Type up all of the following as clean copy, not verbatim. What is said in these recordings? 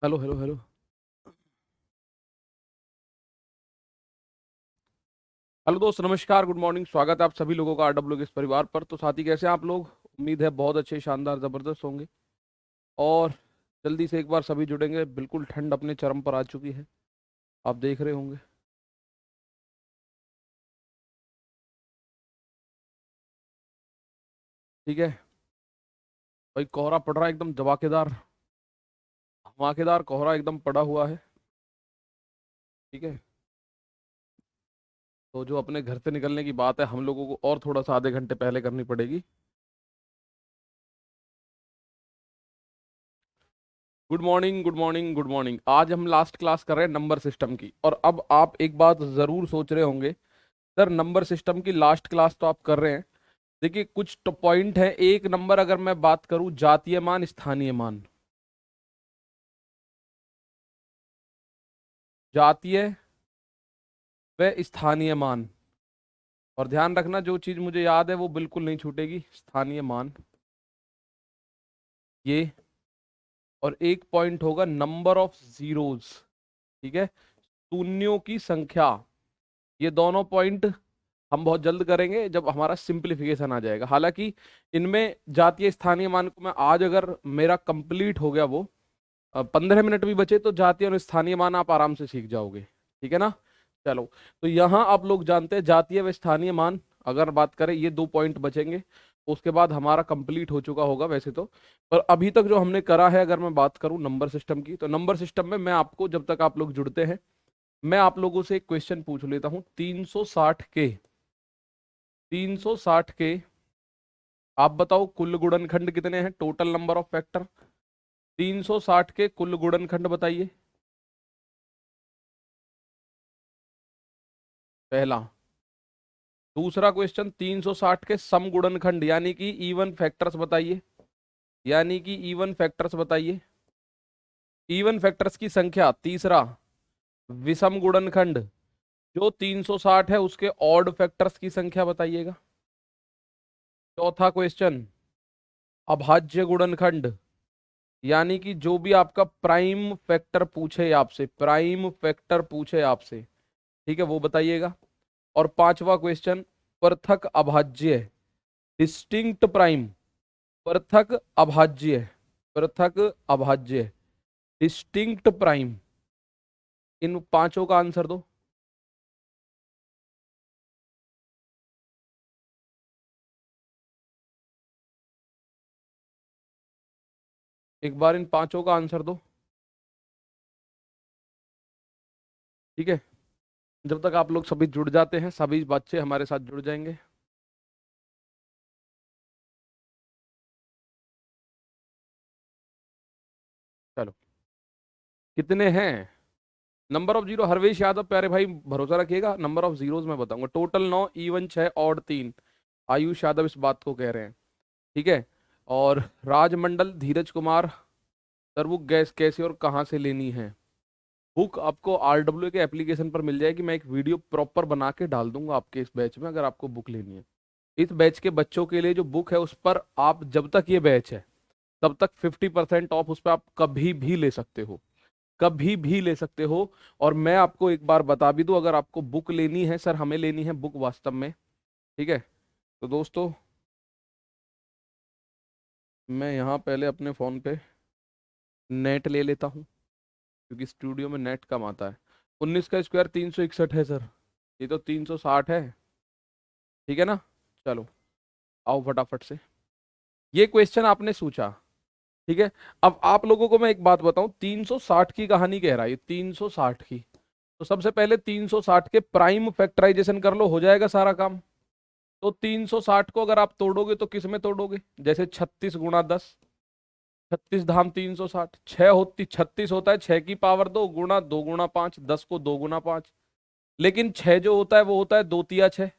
Hello hello hello. Hello दोस्त, नमस्कार, good morning. स्वागत है आप सभी लोगों का आरडब्ल्यू के इस परिवार पर। तो साथी, कैसे हैं आप लोग? उम्मीद है बहुत अच्छे, शानदार, जबरदस्त होंगे। और जल्दी से एक बार सभी जुड़ेंगे। बिल्कुल ठंड अपने चरम पर आ चुकी है, आप देख रहे होंगे। ठीक है भाई, कोहरा पड़ रहा है एकदम धमाकेदार, धमाकेदार कोहरा एकदम पड़ा हुआ है। ठीक है, तो जो अपने घर से निकलने की बात है, हम लोगों को और थोड़ा सा आधे घंटे पहले करनी पड़ेगी। Good morning, good morning, good morning. आज हम लास्ट क्लास कर रहे हैं नंबर सिस्टम की। और अब आप एक बात जरूर सोच रहे होंगे, सर नंबर सिस्टम की लास्ट क्लास तो आप कर रहे हैं। देखिए, कुछ तो पॉइंट है। एक नंबर अगर मैं बात करूं, जातीय मान, स्थानीय मान, जातीय व स्थानीय मान। और ध्यान रखना, जो चीज मुझे याद है वो बिल्कुल नहीं छूटेगी। स्थानीय मान ये, और एक पॉइंट होगा नंबर ऑफ जीरोस। ठीक है, शून्यों की संख्या। ये दोनों पॉइंट हम बहुत जल्द करेंगे जब हमारा सिंपलीफिकेशन आ जाएगा। हालांकि इनमें जातीय स्थानीय मान को मैं आज, अगर मेरा कंप्लीट हो गया वो 15 मिनट भी बचे, तो जातीय और स्थानीय मान आप आराम से सीख जाओगे। ठीक है ना? चलो, तो यहाँ आप लोग जानते हैं जातीय व स्थानीय मान। अगर बात करें, ये दो पॉइंट बचेंगे, उसके बाद हमारा कंप्लीट हो चुका होगा वैसे तो। पर अभी तक जो हमने करा है, अगर मैं बात करूं नंबर सिस्टम की, तो नंबर सिस्टम में मैं आपको, जब तक आप लोग जुड़ते हैं, मैं आप लोगों से एक क्वेश्चन पूछ लेता हूं। 360 के आप बताओ कुल गुणनखंड कितने हैं? Total number of factor. 360 के कुल गुणनखंड बताइए, पहला। दूसरा क्वेश्चन, 360 के सम गुणनखंड यानी कि इवन फैक्टर्स बताइए, यानी कि इवन फैक्टर्स बताइए, इवन फैक्टर्स की संख्या। तीसरा, विषम गुणनखंड, जो 360 है उसके ऑड फैक्टर्स की संख्या बताइएगा। चौथा क्वेश्चन, अभाज्य गुणनखंड, यानी कि जो भी आपका प्राइम फैक्टर पूछे आपसे, प्राइम फैक्टर पूछे आपसे, ठीक है, वो बताइएगा। और पांचवा क्वेश्चन, पृथक अभाज्य, डिस्टिंक्ट प्राइम, पृथक अभाज्य, पृथक अभाज्य, डिस्टिंक्ट प्राइम। इन पांचों का आंसर दो। एक बार इन पांचों का आंसर दो। ठीक है, जब तक आप लोग सभी जुड़ जाते हैं, सभी बच्चे हमारे साथ जुड़ जाएंगे। चलो, कितने हैं? नंबर ऑफ जीरो, हरवेश यादव प्यारे भाई, भरोसा रखिएगा। नंबर ऑफ जीरोज मैं बताऊंगा। Total 9, even 6, odd 3। Ayush Yadav इस बात को कह रहे हैं। ठीक है, और राजमंडल, धीरज कुमार, सर वो गैस कैसे और कहाँ से लेनी है? बुक आपको आरडब्ल्यू के एप्लीकेशन पर मिल जाएगी। मैं एक वीडियो प्रॉपर बना के डाल दूंगा आपके इस बैच में, अगर आपको बुक लेनी है। इस बैच के बच्चों के लिए जो बुक है, उस पर आप, जब तक ये बैच है तब तक 50% ऑफ उस पर आप कभी भी ले सकते हो, कभी भी ले सकते हो। और मैं आपको एक बार बता भी दूं, अगर आपको बुक लेनी है, सर हमें लेनी है बुक वास्तव में। ठीक है, तो दोस्तों, मैं यहाँ पहले अपने फ़ोन पे नेट ले लेता हूँ, क्योंकि स्टूडियो में नेट कम आता है। 19 का स्क्वायर 361 है सर, ये तो 360 है। ठीक है ना? चलो, आओ फटाफट से। ये क्वेश्चन आपने सोचा, ठीक है। अब आप लोगों को मैं एक बात बताऊं, 360 की कहानी कह रहा है ये, 360 की। तो सबसे पहले 360 के प्राइम फैक्टराइजेशन कर लो, हो जाएगा सारा काम। तो 360 को अगर आप तोड़ोगे तो किस में तोड़ोगे? जैसे 36 × 10, 36 धाम 360, 36 होता है 6 की पावर 2 गुणा 2 × 5, 10 को 2 × 5। लेकिन 6 जो होता है वो होता है 2 × 6।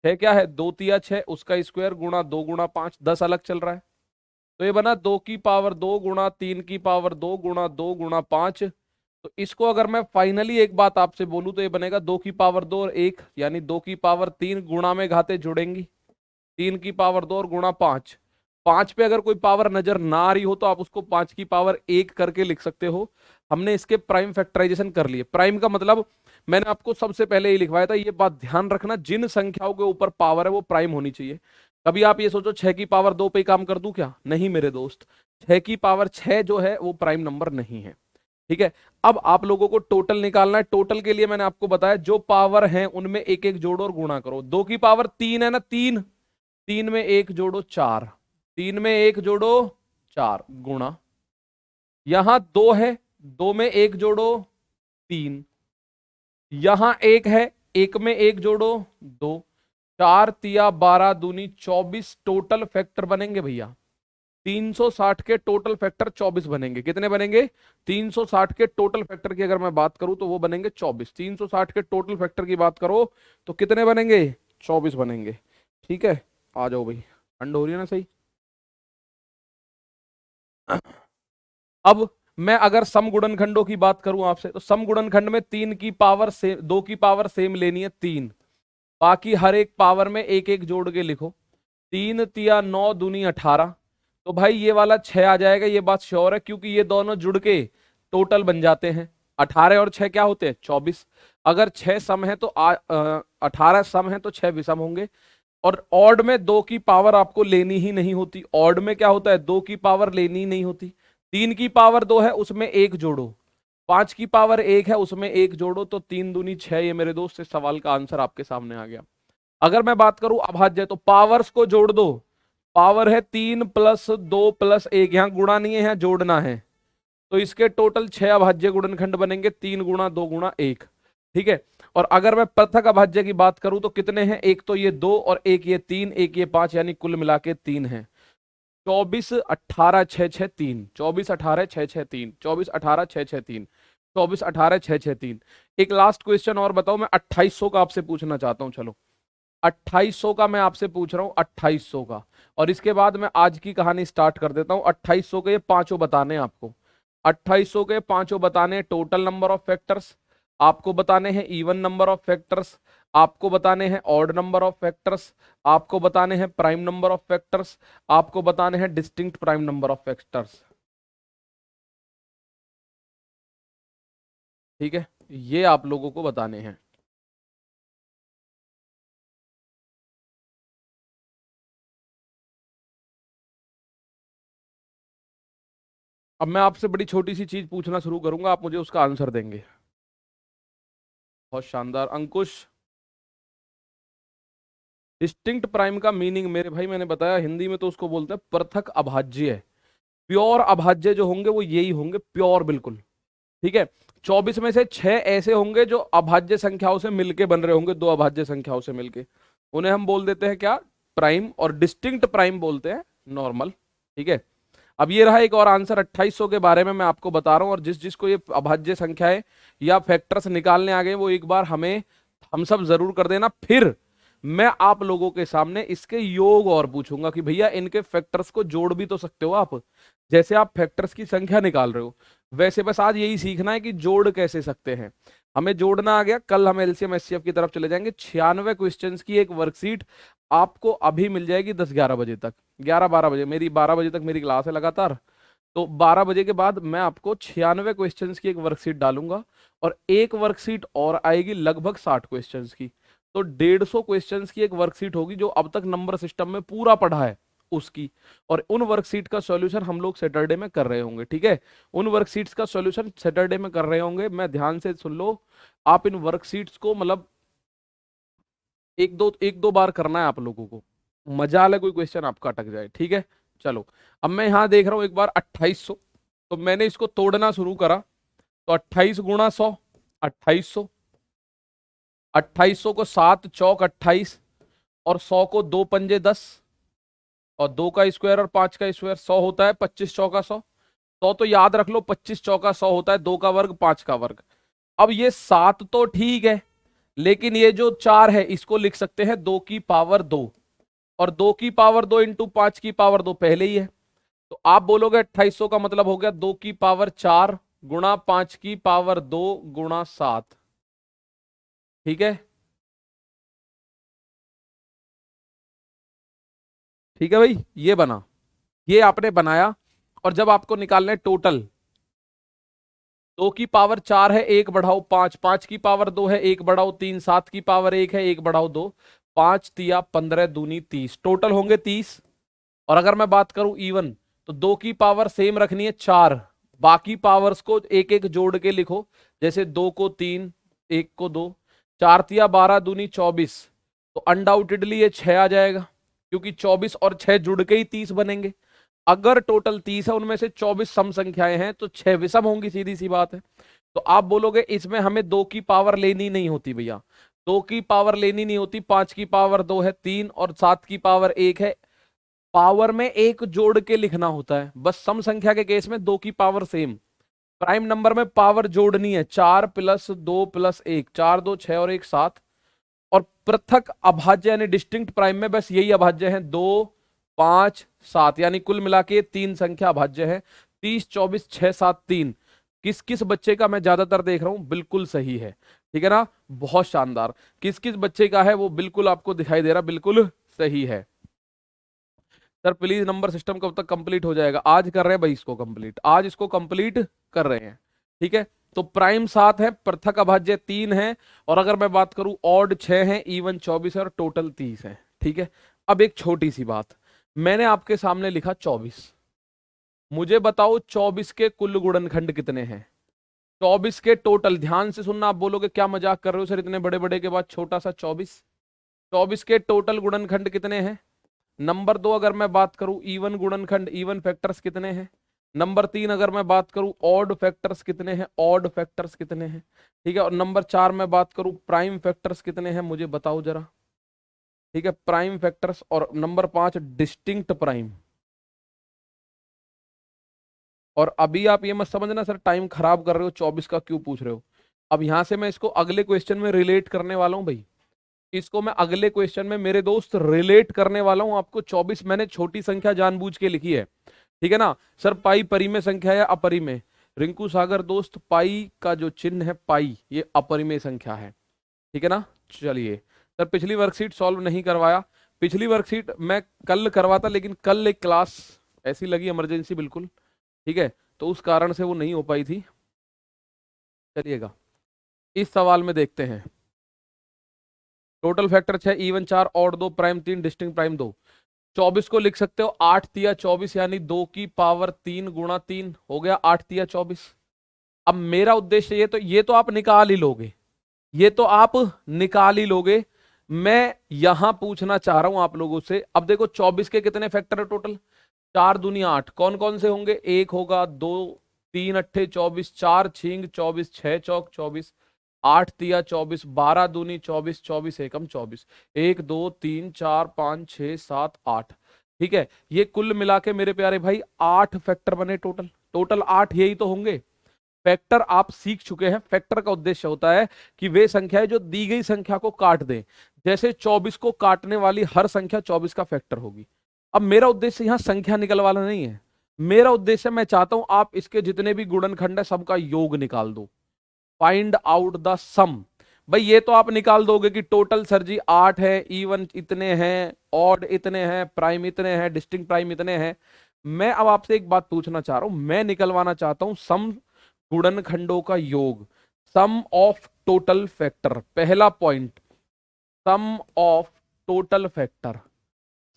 6 क्या है? 2 × 6, उसका स्क्वायर गुणा 2 × 5, 10 अलग चल रहा है। तो ये बना 2 की पावर 2 गुणा 3 की पावर 2 गुणा 2 × 5। तो इसको अगर मैं फाइनली एक बात आपसे बोलूं, तो ये बनेगा 2 की पावर 2 और 1, यानी 2 की पावर 3 गुणा में घाते जुड़ेंगी, 3 की पावर 2 और गुणा 5। 5 पे अगर कोई पावर नजर ना आ रही हो तो आप उसको 5 की पावर 1 करके लिख सकते हो। हमने इसके प्राइम फैक्टराइजेशन कर लिए। प्राइम का मतलब मैंने आपको सबसे पहले ही लिखवाया था, ये बात ध्यान रखना, जिन संख्याओं के ऊपर पावर है वो प्राइम होनी चाहिए। कभी आप ये सोचो 6 की पावर 2 पे ही काम कर दूं क्या, नहीं मेरे दोस्त, 6 की पावर 6 जो है वो प्राइम नंबर नहीं है। ठीक है, अब आप लोगों को टोटल निकालना है। टोटल के लिए मैंने आपको बताया जो पावर है उनमें एक एक जोड़ो और गुणा करो। 2 की पावर 3 है ना, 3, 3 में एक जोड़ो 4, 3 में एक जोड़ो 4 गुणा, यहां 2 है, 2 में एक जोड़ो 3, यहां 1 है, 1 में एक जोड़ो 2, 4 तिया 12 दूनी 24 टोटल फैक्टर बनेंगे भैया। 360 के टोटल फैक्टर 24 बनेंगे। कितने बनेंगे? 360 के टोटल फैक्टर की अगर मैं बात करूं तो वो बनेंगे 24। 360 के टोटल फैक्टर की बात करो तो कितने बनेंगे? 24 बनेंगे। ठीक है, आ जाओ भाई, ठंड हो रही है ना सही। अब मैं अगर सम गुणनखंडों की बात करूं आपसे, तो सम गुणनखंड में 3 की पावर से 2 की पावर सेम लेनी है 3, बाकी हर एक पावर में एक एक जोड़ के लिखो। 3 तिया 9 दूनी 18, तो भाई ये वाला 6 आ जाएगा, ये बात श्योर है, क्योंकि ये दोनों जुड़ के टोटल बन जाते हैं। 18 और 6 क्या होते हैं? 24। अगर 6 सम है तो 18 सम है तो 6 विषम होंगे। और ऑड में 2 की पावर आपको लेनी ही नहीं होती। ऑड में क्या होता है? 2 की पावर लेनी ही नहीं होती। 3 की पावर 2 है, उसमें एक जोड़ो। 5 की पावर 1 है, उसमें एक जोड़ो, तो 3 दूनी 6। ये मेरे दोस्त इस सवाल का आंसर आपके सामने आ गया। अगर मैं बात करूं अभाज्य, तो पावर्स को जोड़ दो। पावर है 3 प्लस 2 प्लस 1, यहां गुणा नहीं है, यहां जोड़ना है। तो इसके टोटल 6 अभाज्य गुणनखंड बनेंगे, 3 गुणा 2 गुणा 1। ठीक है, और अगर मैं पृथक अभाज्य की बात करूं तो कितने हैं? एक तो ये 2 और एक ये 3, एक ये 5, यानी कुल मिला के 3 है। 24 18 6 6 3, 24 18 6 6 3, 24 18 6 6 3, 24 18 6 6 3। एक लास्ट क्वेश्चन और बताओ, मैं 2800 का आपसे पूछना चाहता हूं। चलो 2800 का मैं आपसे पूछ रहा हूं, 2800 का, और इसके बाद मैं आज की कहानी स्टार्ट कर देता हूं। 2800 के ये पांचों बताने हैं आपको। 2800 के पांचों बताने हैं टोटल नंबर ऑफ फैक्टर्स, आपको बताने हैं इवन नंबर ऑफ फैक्टर्स, आपको बताने हैं ऑड नंबर ऑफ फैक्टर्स, आपको बताने हैं प्राइम नंबर ऑफ फैक्टर्स, आपको बताने हैं distinct prime number of factors. ठीक है, ये आप लोगों को बताने हैं। अब मैं आपसे बड़ी छोटी सी चीज पूछना शुरू करूंगा, आप मुझे उसका आंसर देंगे। बहुत शानदार अंकुश। डिस्टिंक्ट प्राइम का मीनिंग मेरे भाई मैंने बताया, हिंदी में तो उसको बोलते हैं पृथक अभाज्य। प्योर अभाज्य जो होंगे वो यही होंगे, प्योर बिल्कुल। ठीक है, 24 में से 6 ऐसे होंगे जो अभाज्य संख्याओं से मिलके बन रहे होंगे, दो अभाज्य संख्याओं से मिलके, उन्हें हम बोल देते हैं क्या? प्राइम। और डिस्टिंक्ट प्राइम बोलते हैं नॉर्मल। ठीक है, अब ये रहा एक और आंसर 2800 के बारे में मैं आपको बता रहा हूं, और जिस जिसको ये अभाज्य संख्याएं या फैक्टर्स निकालने आ गए वो एक बार हमें हम सब जरूर कर देना। फिर मैं आप लोगों के सामने इसके योग और पूछूंगा कि भैया इनके फैक्टर्स को जोड़ भी तो सकते हो आप, जैसे आप फैक्टर्स की संख्या निकाल रहे हो वैसे। बस आज यही सीखना है कि जोड़ कैसे सकते हैं। हमें जोड़ना आ गया, कल हम एलसीएम एचसीएफ की तरफ चले जाएंगे। 96 क्वेश्चंस की एक वर्कशीट आपको अभी मिल जाएगी 10-11 बजे तक, 11-12 बजे, मेरी 12 बजे तक मेरी क्लास है लगातार। तो 12 बजे के बाद मैं आपको 96 क्वेश्चंस की एक वर्कशीट डालूंगा, और एक वर्कशीट और आएगी लगभग 60 क्वेश्चंस की। तो 150 क्वेश्चंस की एक वर्कशीट होगी जो अब तक नंबर सिस्टम में पूरा पढ़ा है उसकी। और उन वर्कशीट का सॉल्यूशन हम लोग सैटरडे में कर रहे होंगे। ठीक है, उन वर्कशीट्स का सॉल्यूशन सैटरडे में कर रहे होंगे। मैं ध्यान से सुन लो, आप इन वर्कशीट्स को मतलब एक दो बार करना है आप लोगों को, मजाल है कोई क्वेश्चन आपका अटक जाए। ठीक है, चलो अब मैं यहां देख रहा हूं एक बार 2800, तो मैंने इसको तोड़ना शुरू करा। तो 28 गुणा 100, 2800। 2800 को 7 चौक 28, और 100 को 2 पंजे 10, और 2 का स्क्वायर और 5 का स्क्वायर 100 होता है, 25 चौका 100। 100 तो याद रख लो, 25 चौका 100 होता है, 2 का वर्ग 5 का वर्ग। अब ये 7 तो ठीक है, लेकिन ये जो 4 है इसको लिख सकते हैं 2 की पावर 2, और 2 की पावर 2 इंटू 5 की पावर 2 पहले ही है। तो आप बोलोगे 2800 का मतलब हो गया 2 की पावर 4 गुणा 5 की पावर 2 गुणा 7। ठीक है, ठीक है भाई, ये बना। ये आपने बनाया, और जब आपको निकालना है टोटल, 2 की पावर 4 है, 1 बढ़ाओ 5, 5 की पावर 2 है, 1 बढ़ाओ 3, 7 की पावर 1 है, 1 बढ़ाओ 2, 5 तिया 15 दूनी 30, टोटल होंगे 30। और अगर मैं बात करूं इवन, तो 2 की पावर सेम रखनी है 4, बाकी पावर्स को एक एक जोड़ के लिखो, जैसे 2 को 3, 1 को 2, 4 तिया 12 दूनी 24, तो अनडाउटेडली ये 6 आ जाएगा, क्योंकि 24 और 6 जुड़ के ही 30 बनेंगे। अगर टोटल 30 है, उनमें से 24 सम संख्याएं हैं, तो 6 विषम होंगी, सीधी सी बात है। तो आप बोलोगे इसमें हमें 2 की पावर लेनी नहीं होती भैया, 2 की पावर लेनी नहीं होती, 5 की पावर 2 है 3, और 7 की पावर 1 है, पावर में एक जोड़ के लिखना होता है। बस सम संख्या के केस में 2 की पावर सेम, प्राइम नंबर में पावर जोड़नी है, 4 प्लस 2 प्लस 1, 4 2 6 और 1 7। और पृथक अभाज्य यानी डिस्टिंक्ट प्राइम में बस यही अभाज्य है, 2 5 7, यानी कुल मिला के 3 संख्या अभाज्य है, 30 24 6 7 3। किस किस बच्चे का मैं ज्यादातर देख रहा हूं बिल्कुल सही है, ठीक है ना, बहुत शानदार। किस किस बच्चे का है वो बिल्कुल आपको दिखाई दे रहा, बिल्कुल सही है। सर प्लीज नंबर सिस्टम कब तक कंप्लीट हो जाएगा? आज कर रहे हैं भाई इसको कंप्लीट, आज इसको कंप्लीट कर रहे हैं, ठीक है। तो प्राइम 7 है, पृथक अभाज्य 3 है, और अगर मैं बात करूं ऑड 6 है, इवन 24 है, और टोटल 30 है, ठीक है। अब एक छोटी सी बात, मैंने आपके सामने लिखा 24, मुझे बताओ 24 के कुल गुणनखंड कितने हैं? 24 के टोटल, ध्यान से सुनना, आप बोलोगे क्या मजाक कर रहे हो सर, इतने बड़े बड़े के बाद छोटा सा 24। 24 के टोटल गुणनखंड कितने हैं? नंबर 2 अगर मैं बात करूं इवन गुणनखंड, इवन फैक्टर्स कितने हैं? नंबर 3 अगर मैं बात करूं ऑड फैक्टर्स कितने हैं, ऑड फैक्टर्स कितने हैं, ठीक है। और नंबर 4 मैं बात करूं प्राइम फैक्टर्स कितने हैं, मुझे बताओ जरा, ठीक है, प्राइम फैक्टर्स। और नंबर 5 डिस्टिंक्ट प्राइम। और अभी आप ये मत समझना सर टाइम खराब कर रहे हो, 24 का क्यों पूछ रहे हो। अब यहां से मैं इसको अगले क्वेश्चन में रिलेट करने वाला हूं भाई, इसको मैं अगले क्वेश्चन में मेरे दोस्त रिलेट करने वाला हूं आपको। 24 मैंने छोटी संख्या जानबूझ के लिखी है, ठीक है ना। सर पाई परिमेय संख्या या अपरिमेय? रिंकू सागर दोस्त, पाई का जो चिन्ह है पाई, ये अपरिमेय संख्या है, ठीक है ना। चलिए सर, पिछली वर्कशीट सॉल्व नहीं करवाया, पिछली वर्कशीट मैं कल करवाता, लेकिन कल एक क्लास ऐसी लगी इमरजेंसी बिल्कुल, ठीक है, तो उस कारण से वो नहीं हो पाई थी। चलिएगा इस सवाल में देखते हैं, total factor 6, even 4, odd 2, prime 3, distinct prime 2। 24 को लिख सकते हो 8 तिया 24, यानी 2 की पावर 3 गुणा 3 हो गया 8 तिया 24। अब मेरा उद्देश्य ये तो आप निकाल ही लोगे, ये तो आप निकाल ही लोगे। मैं यहां पूछना चाह रहा हूं आप लोगों से, अब देखो 24 के कितने फैक्टर है टोटल? 4 दूनी 8, कौन कौन से होंगे? 1 होगा, 2 3 अट्ठे 24, 4 छींग 24, 6 चौक 24, 8 तिया 24, 12 दूनी 24, 24 एकम 24, 1 2 3 4 5 6 7 8, ठीक है। ये कुल मिला के मेरे प्यारे भाई 8 फैक्टर बने टोटल, टोटल 8 यही तो होंगे। फैक्टर आप सीख चुके हैं, फैक्टर का उद्देश्य होता है कि वे संख्याएं जो दी गई संख्या को काट दें, जैसे 24 को काटने वाली हर संख्या 24 का फैक्टर होगी। अब मेरा उद्देश्य यहां संख्या निकलवाना नहीं है, मेरा उद्देश्य मैं चाहता हूं आप इसके जितने भी गुणनखंड है सबका योग निकाल दो, फाइंड आउट द सम। भाई ये तो आप निकाल दोगे कि टोटल सर जी 8 है, इवन इतने हैं, ऑड इतने हैं, प्राइम इतने हैं, डिस्टिंक्ट प्राइम इतने हैं। मैं अब आपसे एक बात पूछना चाह रहा हूं, मैं निकलवाना चाहता हूं सम गुणनखंडों का योग, सम ऑफ टोटल फैक्टर। पहला point, sum of total factor.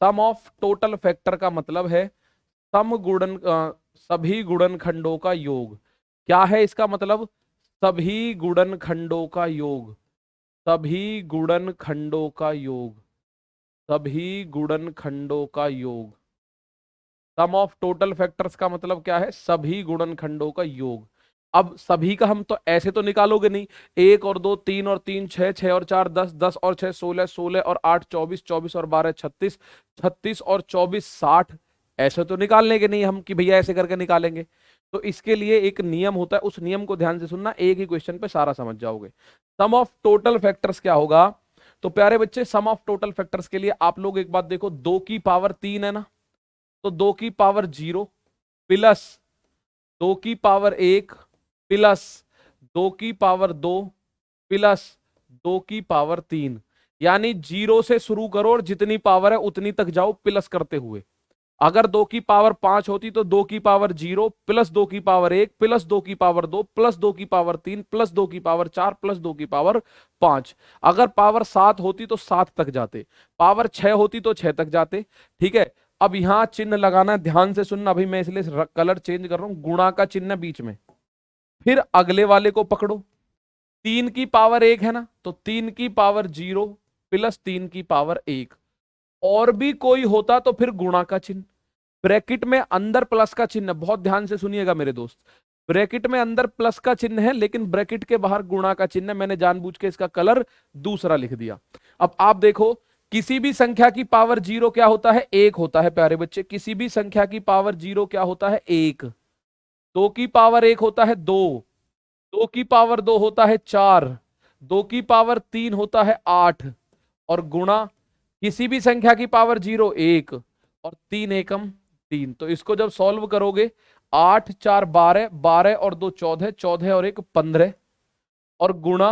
Sum of total factor का मतलब है सभी गुणनखंडों का योग। क्या है इसका मतलब? सभी गुणनखंडों का योग, सभी गुणनखंडों का योग, सभी गुणनखंडों का योग। सम ऑफ टोटल फैक्टर्स का मतलब क्या है? सभी गुणनखंडों का योग। अब सभी का हम तो ऐसे तो निकालोगे नहीं, 1 और 2 3 और 3 6, 6 और 4 10, 10 और 6 16, 16 और 8 24, 24 और 12 36, 36 और 24 60, ऐसे तो निकालने के नहीं हम कि भैया ऐसे करके निकालेंगे। तो इसके लिए एक नियम होता है, उस नियम को ध्यान से सुनना, एक ही क्वेश्चन पे सारा समझ जाओगे। सम ऑफ टोटल फैक्टर्स क्या होगा? तो प्यारे बच्चे सम ऑफ टोटल फैक्टर्स के लिए आप लोग एक बात देखो, 2 की पावर 3 है ना, तो 2 की पावर 0 प्लस 2 की पावर 1 प्लस 2 की पावर 2 प्लस 2 की पावर 3, यानी 0 से शुरू करो और जितनी पावर है उतनी तक जाओ प्लस करते हुए। अगर 2 की पावर 5 होती तो 2 की पावर 0 प्लस 2 की पावर 1 प्लस 2 की पावर 2 प्लस 2 की पावर 3 प्लस 2 की पावर 4 प्लस 2 की पावर 5। अगर पावर 7 होती तो 7 तक जाते, पावर 6 होती तो 6 तक जाते। ठीक है, अब यहां चिन्ह लगाना है, ध्यान से सुनना। अभी मैं इसलिए कलर चेंज कर रहा हूं, गुणा का चिन्ह बीच में। फिर अगले वाले को पकड़ो, 3 की पावर 1 है ना, तो 3 की पावर 0 प्लस 3 की पावर 1। और भी कोई होता तो फिर गुणा का चिन्ह, ब्रैकेट में अंदर प्लस का चिन्ह, बहुत ध्यान से सुनिएगा मेरे दोस्त। ब्रैकेट में अंदर प्लस का चिन्ह है, लेकिन ब्रैकेट के बाहर गुणा का चिन्ह है। मैंने जानबूझ के इसका कलर दूसरा लिख दिया। अब आप देखो, किसी भी संख्या की पावर 0 क्या होता है? 1 होता है प्यारे बच्चे। किसी भी संख्या की पावर 0 क्या होता है? 1। 2 की पावर 1 होता है 2, 2 की पावर 2 होता है 4, 2 की पावर 3 होता है 8। और गुणा किसी भी संख्या की पावर 0 1 और 3 एकम 3। तो इसको जब सॉल्व करोगे, 8 4 12, 12 और 2 14, 14 और 1 15। और गुणा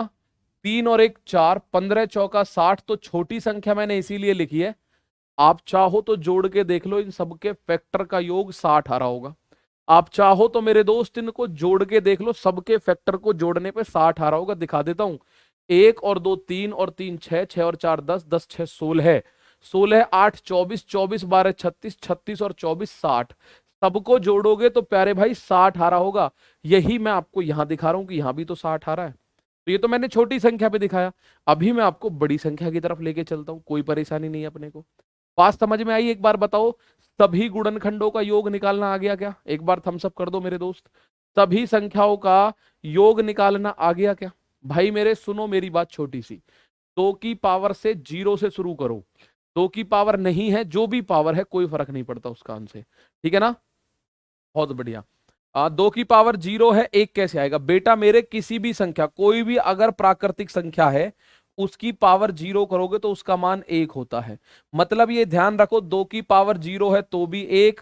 3 और 1 4, 15 चौका 60। तो छोटी संख्या मैंने इसीलिए लिखी है, आप चाहो तो जोड़ के देख लो, इन सबके फैक्टर का योग 60 आ रहा होगा। आप चाहो तो मेरे दोस्त इनको जोड़ के देख लो, सबके फैक्टर को जोड़ने पे 60 आ रहा होगा। दिखा देता हूं, 1 और 2 3 और 3 6, 6 और 4 10, 10 6 16, 16 8 24, 24 12 36, 36 और 24 60। सबको जोड़ोगे तो प्यारे भाई 60 आ रहा होगा। यही मैं आपको यहां दिखा रहा हूं कि यहां भी तो 60 आ रहा है। तो ये तो मैंने छोटी संख्या पे दिखाया, अभी मैं आपको बड़ी संख्या की तरफ लेके चलता हूं, कोई परेशानी नहीं है अपने को। बात समझ में आई? एक बार बताओ, सभी गुणनखंडों का योग निकालना आ गया क्या? एक बार थम्स अप कर दो मेरे दोस्त। सभी संख्याओं का योग निकालना आ गया क्या? भाई मेरे सुनो मेरी बात छोटी सी, 2 की पावर से 0 से शुरू करो। 2 की पावर नहीं है, जो भी पावर है कोई फर्क नहीं पड़ता उसका आंसर, ठीक है ना? बहुत बढ़िया। 2 की पावर 0 है, 1 कैसे आएगा? बेटा मेरे किसी भी संख्या, कोई भी अगर प्राकृतिक संख्या है, उसकी पावर 0 करोगे तो उसका मान 1 होता है। मतलब ये ध्यान रखो, 2 की पावर 0 है तो भी 1,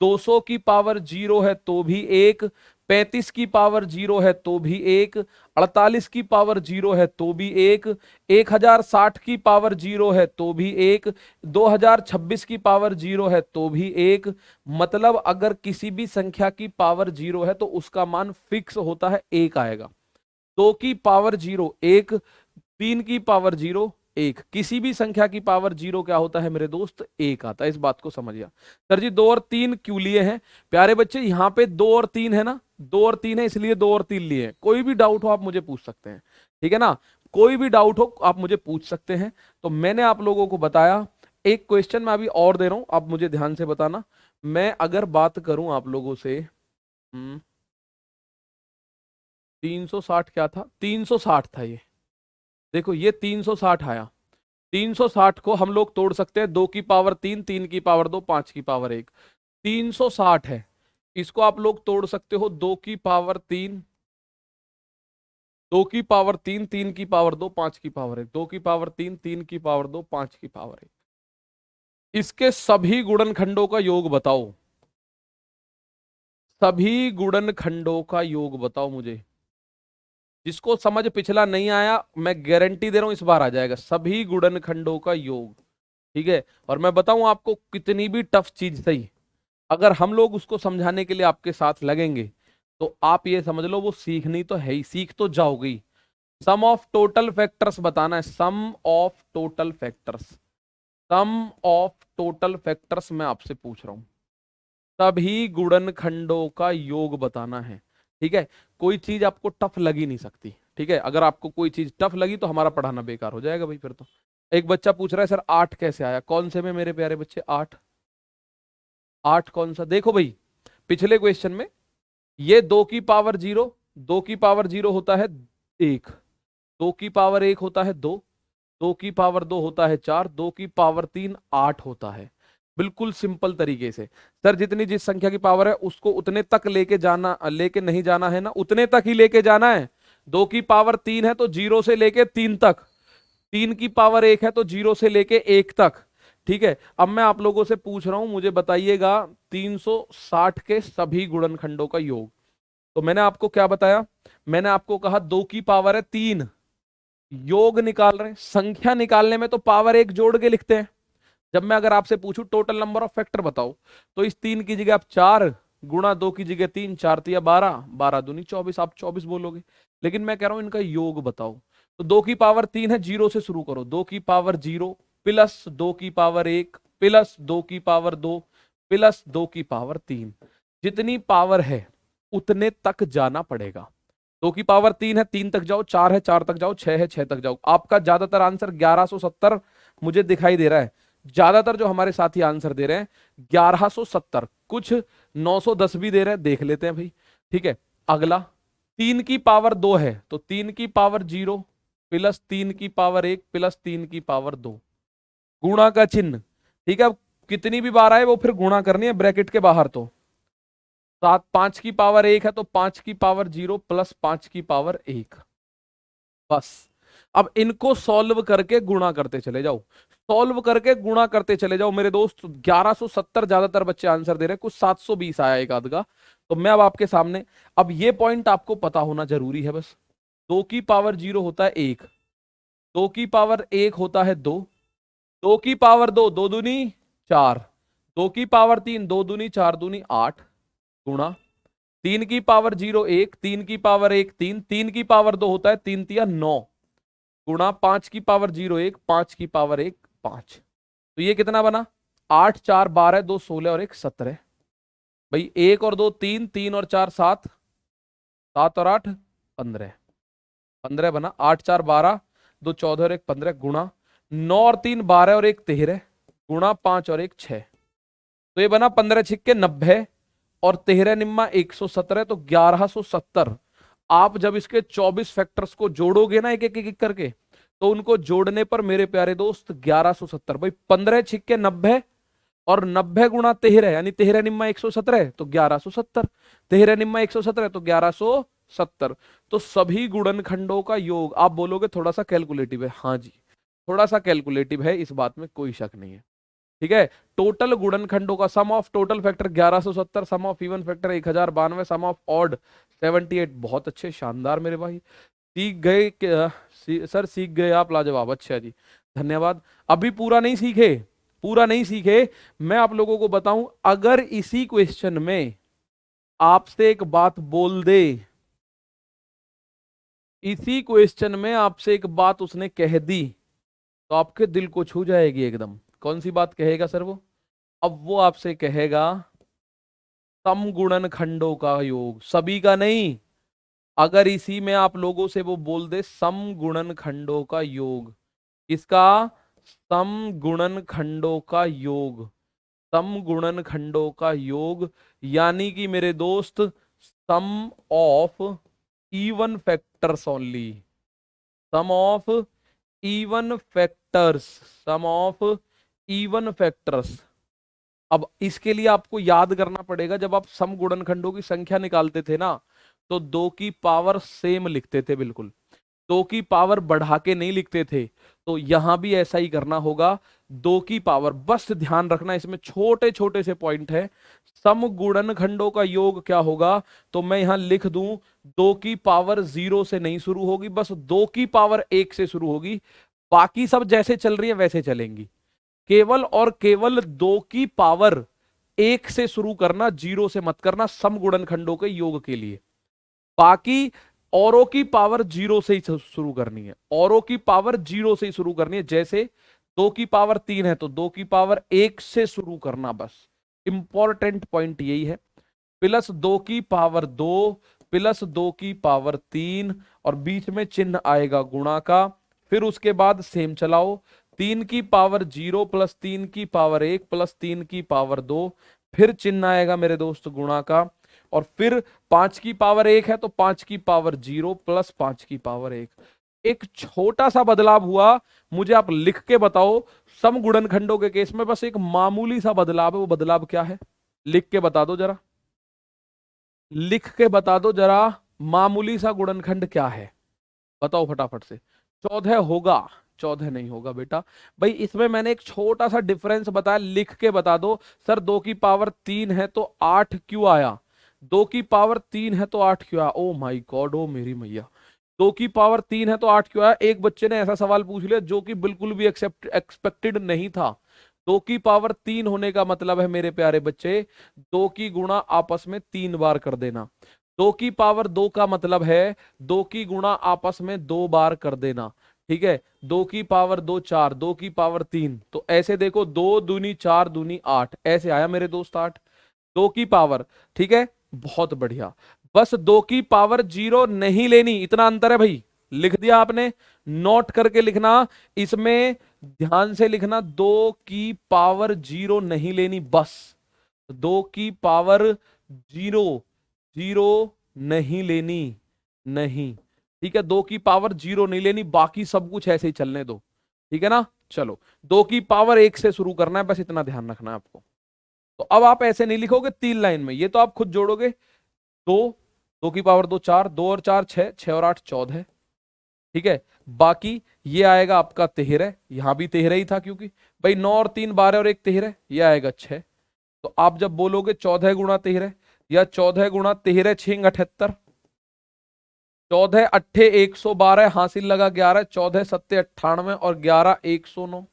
200 की पावर 0 है तो भी 1, 35 की पावर 0 है तो भी 1, 48 की पावर 0 है तो भी 1, 1060 की पावर 0 है तो भी 1, 2026 की पावर 0 है तो भी 1। मतलब अगर किसी भी संख्या की पावर 0 है तो उसका मान फिक्स होता है, 1 आएगा। 2 की पावर 0 1, 3 की पावर 0 1। किसी भी संख्या की पावर 0 क्या होता है मेरे दोस्त? 1 आता है। इस बात को समझिए। सर जी 2 और 3 क्यों लिए हैं? प्यारे बच्चे यहाँ पे 2 और 3 है ना, 2 और 3 है इसलिए 2 और 3 लिए हैं। कोई भी डाउट हो आप मुझे पूछ सकते हैं, ठीक है ना? कोई भी डाउट हो आप मुझे पूछ सकते हैं। तो मैंने आप लोगों को बताया। एक क्वेश्चन मैं अभी और दे रहा हूं, आप मुझे ध्यान से बताना। मैं अगर बात करूं आप लोगों से, 360 क्या था? 360 था ये। देखो ये 360 आया। 360 को हम लोग तोड़ सकते हैं, 2 की पावर 3, 3 की पावर 2, 5 की पावर 1। 360 है, इसको आप लोग तोड़ सकते हो 2 की पावर 3, 2 की पावर 3, 3 की पावर 2, 5 की पावर 1, 2 की पावर 3, 3 की पावर 2, 5 की पावर 1। इसके सभी गुणनखंडों का योग बताओ, सभी गुणनखंडों का योग बताओ मुझे। जिसको समझ पिछला नहीं आया, मैं गारंटी दे रहा हूं इस बार आ जाएगा। सभी गुणनखंडों का योग, ठीक है? और मैं बताऊं आपको, कितनी भी टफ चीज सही, अगर हम लोग उसको समझाने के लिए आपके साथ लगेंगे तो आप ये समझ लो वो सीखनी तो है ही, सीख तो जाओगे ही। सम ऑफ टोटल फैक्टर्स बताना है, sum of total factors, sum of total factors मैं आपसे पूछ रहा हूं। सभी गुणनखंडों का योग बताना है, ठीक है? कोई चीज आपको टफ लग ही नहीं सकती, ठीक है? अगर आपको कोई चीज टफ लगी तो हमारा पढ़ाना बेकार हो जाएगा भाई फिर तो। एक बच्चा पूछ रहा है सर 8 कैसे आया? कौन से में मेरे प्यारे बच्चे? 8, 8 कौन सा? देखो भाई, पिछले क्वेश्चन में ये 2 की पावर 0, 2 की पावर 0 होता है 1, 2 की पावर 1 होता है 2, 2 की पावर 2 होता है 4, 2 की पावर 3 8 होता है। बिल्कुल सिंपल तरीके से। सर जितनी जिस संख्या की पावर है उसको उतने तक लेके जाना, लेके नहीं जाना है ना, उतने तक ही लेके जाना है। 2 की पावर 3 है तो 0 से लेके 3 तक, 3 की पावर 1 है तो 0 से लेके 1 तक, ठीक है? अब मैं आप लोगों से पूछ रहा हूं, मुझे बताइएगा 360 के सभी गुणनखंडों का योग। तो मैंने आपको क्या बताया? मैंने आपको कहा 2 की पावर है 3, योग निकाल रहे हैं, संख्या निकालने में तो पावर 1 जोड़ के लिखते हैं। जब मैं अगर आपसे पूछूं टोटल नंबर ऑफ फैक्टर बताओ, तो इस 3 की जगह आप 4 गुणा 2 की जगह 3, 4 तिया 12, 12 दूनी 24, आप 24 बोलोगे। लेकिन मैं कह रहा हूं इनका योग बताओ। तो 2 की पावर 3 है, 0 से शुरू करो। 2 की पावर 0 प्लस 2 की पावर 1 प्लस 2 की पावर 2 प्लस 2 की पावर 3, जितनी पावर है उतने तक जाना पड़ेगा। 2 की पावर 3 है, 3 तक जाओ, 4 है 4 तक जाओ, 6 है 6 तक जाओ। आपका ज्यादातर आंसर 1170 मुझे दिखाई दे रहा है। ज्यादातर जो हमारे साथी आंसर दे रहे हैं 1170, कुछ 910 भी दे रहे हैं, देख लेते हैं भाई। ठीक है, अगला 3 की पावर 2 है, तो 3 की पावर 0 प्लस 3 की पावर 1 प्लस 3 की पावर 2, गुणा का चिन्ह। ठीक है, अब कितनी भी बार आए वो फिर गुणा करनी है ब्रैकेट के बाहर। तो 5 की पावर 1 है तो 5 की पावर 0 प्लस 5 की पावर 1, बस। अब इनको सॉल्व करके गुणा करते चले जाओ, सॉल्व करके गुणा करते चले जाओ मेरे दोस्त। 1170 ज्यादातर बच्चे आंसर दे रहे हैं, कुछ 720 आया एक आध का। तो मैं अब आपके सामने, अब ये पॉइंट आपको पता होना जरूरी है बस। 2 की पावर 0 होता है 1, 2 की पावर 1 होता है 2, 2 की पावर 2 2 दूनी 4, 2 की पावर 3 2 दूनी 4 दूनी 8, गुणा 3 की पावर 0 1, 3 की पावर 1 3, 3 की पावर 2 होता है 3 तिया 9, गुणा 5 की पावर 0 1, 5 की पावर 1 5। तो ये कितना बना? 8 4 12, 2 16 और 1 17। भाई 1 और 2 3, 3 और 4 7, 7 और 8 15, 15 बना। 8 4 12, 2 14 और 1 15, गुणा 9 और 3 12 और 1 13, गुणा 5 और 1 6। तो ये बना 15 छिक्के 90 और 13 निम्मा 117, तो 1170। आप जब इसके 24 फैक्टर्स को जोड़ोगे ना एक एक एक करके, तो उनको जोड़ने पर मेरे प्यारे दोस्त 1170। भाई 15 छिक्के 90 और 90 गुणा 13 यानी 13 निम्मा 117, तो 1170। 13 निम्मा 117 तो 1170। तो सभी गुणनखंडों का योग, आप बोलोगे थोड़ा सा कैलकुलेटिव है, हाँ जी थोड़ा सा कैलकुलेटिव है, इस बात में कोई शक नहीं है। ठीक है, टोटल गुणनखंडों का sum of total factor 1170, sum of even factor 1092, sum of odd 78। बहुत अच्छे, शानदार मेरे भाई, सीख गए सर, सीख गए आप, लाजवाब, अच्छा जी धन्यवाद। अभी पूरा नहीं सीखे, पूरा नहीं सीखे। मैं आप लोगों को बताऊं, अगर इसी क्वेश्चन में आपसे एक बात बोल दे, इसी क्वेश्चन में आपसे एक बात उसने कह दी, तो आपके दिल को छू जाएगी एकदम। कौन सी बात कहेगा सर वो? अब वो आपसे कहेगा समगुणन खंडों का योग, सभी का नहीं। अगर इसी में आप लोगों से वो बोल दे समगुणन खंडों का योग, इसका समगुणन खंडों का योग, समगुणन खंडों का योग, यानी कि मेरे दोस्त sum of even factors only, sum of even factors, sum of even factors. अब इसके लिए आपको याद करना पड़ेगा, जब आप सम गुणनखंडों की संख्या निकालते थे ना, तो 2 की पावर सेम लिखते थे, बिल्कुल 2 की पावर बढ़ा के नहीं लिखते थे। तो यहां भी ऐसा ही करना होगा, 2 की पावर, बस ध्यान रखना इसमें छोटे छोटे से पॉइंट है। सम गुणनखंडों का योग क्या होगा, तो मैं यहां लिख दूं 2 की पावर 0 से नहीं शुरू होगी, बस 2 की पावर 1 से शुरू होगी। बाकी सब जैसे चल रही है वैसे चलेंगी, केवल और केवल 2 की पावर 1 से शुरू करना, 0 से मत करना सम गुणनखंडों के योग के लिए। बाकी औरों की पावर 0 से ही शुरू करनी है, औरों की पावर 0 से ही शुरू करनी है। जैसे 2 की पावर 3 है तो 2 की पावर 1 से शुरू करना, बस इंपॉर्टेंट पॉइंट यही है। प्लस 2 की पावर 2 प्लस 2 की पावर 3, और बीच में चिन्ह आएगा गुणा का। फिर उसके बाद सेम चलाओ, 3 की पावर 0 प्लस 3 की पावर 1 प्लस 3 की पावर 2, फिर चिन्ह आएगा मेरे दोस्त गुणा का। और फिर 5 की पावर 1 है तो 5 की पावर 0 प्लस 5 की पावर 1। एक छोटा सा बदलाव हुआ, मुझे आप लिख के बताओ। सम गुणनखंडों के केस में बस एक मामूली सा बदलाव है, वो बदलाव क्या है? लिख के बता दो जरा, लिख के बता दो जरा, मामूली सा गुणनखंड क्या है, बताओ फटाफट से। 14 होगा? 14 नहीं होगा बेटा। भाई इसमें मैंने एक छोटा सा डिफरेंस बताया, लिख के बता दो। सर 2 की पावर 3 है तो 8 क्यों आया? 2 की पावर 3 है तो 8 क्यों आया? ओ माय गॉड, ओ मेरी मैया, 2 की पावर 3 है तो 8 क्यों आया? एक बच्चे ने ऐसा सवाल पूछ लिया जो कि बिल्कुल भी एक्सेप्टेड नहीं था। 2 की पावर 3 होने का मतलब है मेरे प्यारे बच्चे 2 की गुणा आपस में 3 बार कर देना। 2 की पावर 2 का मतलब है 2 की गुणा आपस में 2 बार कर देना। ठीक है, 2 की पावर 2 4, 2 की पावर 3, तो ऐसे देखो 2 दूनी 4 दूनी 8, ऐसे आया मेरे दोस्त 8। 2 की पावर, ठीक है, बहुत बढ़िया। बस 2 की पावर 0 नहीं लेनी, इतना अंतर है भाई। लिख दिया आपने, नोट करके लिखना, इसमें ध्यान से लिखना, 2 की पावर 0 नहीं लेनी, बस 2 की पावर 0 0 नहीं लेनी, नहीं। ठीक है, 2 की पावर 0 नहीं लेनी, बाकी सब कुछ ऐसे ही चलने दो। ठीक है ना, चलो 2 की पावर 1 से शुरू करना है, बस इतना ध्यान रखना है आपको। तो अब आप ऐसे नहीं लिखोगे 3 लाइन में, ये तो आप खुद जोड़ोगे। 2, 2 की पावर 2 4, 2 और 4 6, 6 और 8 14। ठीक है, बाकी ये आएगा आपका 13, यहां भी 13 ही था क्योंकि भाई 9 और 3 12 और 1 13, ये आएगा 6। तो आप जब बोलोगे 14 गुणा 13 या 14 गुणा 13 6 78, 14 अट्ठे 112, हासिल लगा 11, 14 सत्ते 98 और 11 109।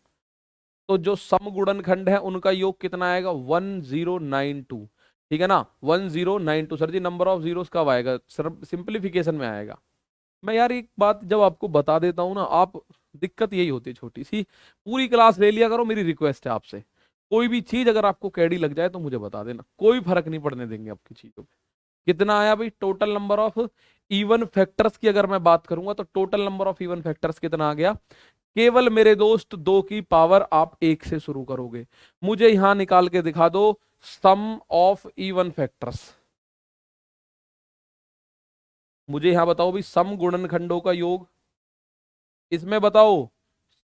तो जो समगुणनखंड है उनका योग कितना आएगा 1092। ठीक है ना, 1092। Sir ji number of zeros कब आएगा सर, सिंपलीफिकेशन में आएगा। मैं यार एक बात जब आपको बता देता हूं ना, आप दिक्कत यही होती है छोटी सी, पूरी क्लास ले लिया करो, मेरी रिक्वेस्ट है आपसे। कोई भी चीज अगर आपको कैडी लग जाए तो मुझे बता देना, कोई फर्क नहीं पड़ने देंगे आपकी चीजों पे। कितना आया भाई total number of even factors की अगर मैं बात करूंगा तो total number of even factors कितना आ गया, केवल मेरे दोस्त 2 की पावर आप 1 से शुरू करोगे। मुझे यहां निकाल के दिखा दो सम ऑफ इवन फैक्टर्स। मुझे यहां बताओ भाई सम गुणनखंडों का योग, इसमें बताओ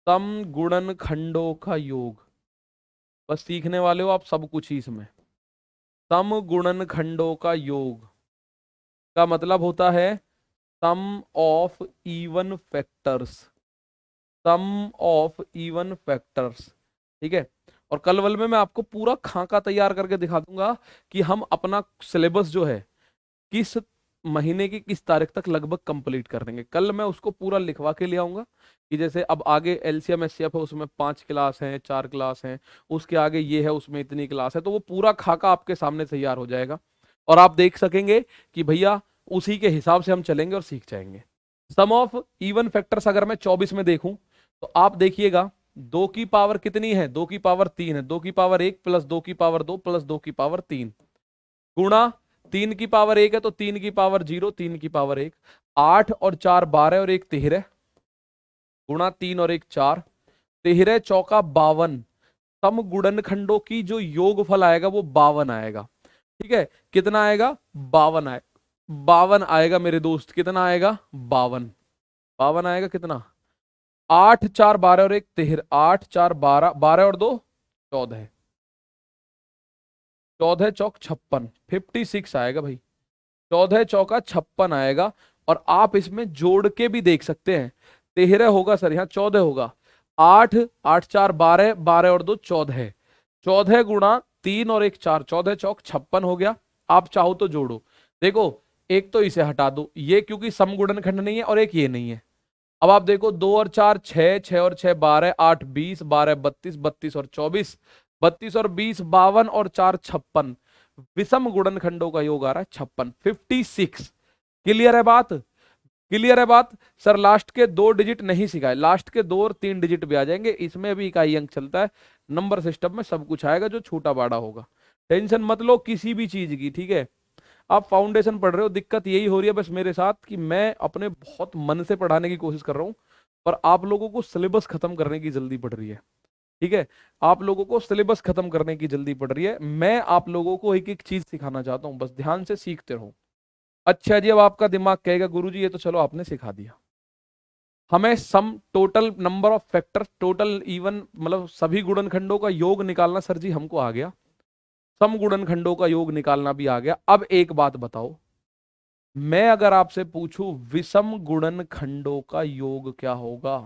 सम गुणनखंडों का योग। बस सीखने वाले हो आप सब कुछ ही इसमें। सम गुणनखंडों का योग का मतलब होता है sum of even factors, sum of even factors. ठीक है, और कल वल में मैं आपको पूरा खाका तैयार करके दिखा दूंगा कि हम अपना सिलेबस जो है किस महीने की किस तारीख तक लगभग कंप्लीट कर देंगे। कल मैं उसको पूरा लिखवा के ले आऊंगा कि जैसे अब आगे एलसीएम एचसीएफ है उसमें 5 क्लास हैं 4 क्लास हैं, उसके आगे ये है उसमें इतनी क्लास है, तो वो पूरा खाका आपके सामने तैयार हो जाएगा और आप देख सकेंगे कि भैया उसी के हिसाब से हम चलेंगे और सीख जाएंगे। सम ऑफ इवन फैक्टर्स अगर मैं 24 में देखूं तो आप देखिएगा 2 की पावर कितनी है, 2 की पावर 3 है, 2 की पावर 1 प्लस 2 की पावर 2 प्लस 2 की पावर 3 गुणा 3 की पावर 1 है तो 3 की पावर 0, 3 की पावर 1, 8 और 4 12 और 1 13 गुणा 3 और 1 4, 13 चौका 52। सम गुणनखंडों की जो योगफल आएगा वो 52 आएगा। ठीक है, कितना आएगा 52 आएगा, 52 आएगा मेरे दोस्त, कितना आएगा 52, 52 आएगा कितना, 8 4 12 और 1 13, 8 4 12, 12 और 2 14, 14 चौक 56, 56 आएगा भाई, 14 चौका 56 आएगा। और आप इसमें जोड़ के भी देख सकते हैं, 13 होगा सर यहाँ 14 होगा, 8 8 4 12, 12 और 2 14, 14 गुणा 3 और 1 4, 14 चौक 56 हो गया। आप चाहो तो जोड़ो, देखो एक तो इसे हटा दो ये क्योंकि समगुणनखंड नहीं है और एक ये नहीं है। अब आप देखो 2 और 4 6, 6 और 6 12, 8 20, 12 32, 32 और 24, 32 और 20 52 और 4 56, विषम गुणनखंडों का योग आ रहा है 56, 56। क्लियर है बात, क्लियर है बात। सर लास्ट के 2 डिजिट नहीं सिखाए, लास्ट के 2 और 3 डिजिट भी आ जाएंगे, इसमें भी इकाई अंक चलता है, नंबर सिस्टम में सब कुछ आएगा जो छोटा बड़ा होगा। टेंशन मत लो किसी भी चीज की, ठीक है। आप फाउंडेशन पढ़ रहे हो, दिक्कत यही हो रही है बस मेरे साथ कि मैं अपने बहुत मन से पढ़ाने की कोशिश कर रहा हूँ, पर आप लोगों को सिलेबस खत्म करने की जल्दी पड़ रही है। ठीक है, आप लोगों को सिलेबस खत्म करने की जल्दी पड़ रही है, मैं आप लोगों को एक एक चीज सिखाना चाहता हूँ, बस ध्यान से सीखते रहो। अच्छा जी, अब आपका दिमाग कहेगा गुरुजी ये तो चलो आपने सिखा दिया, हमें sum total number of factor total even मतलब सभी गुणनखंडों का योग निकालना सर जी हमको आ गया, सम गुणनखंडों का योग निकालना भी आ गया। अब एक बात बताओ, मैं अगर आपसे पूछूं विषम गुणनखंडों का योग क्या होगा,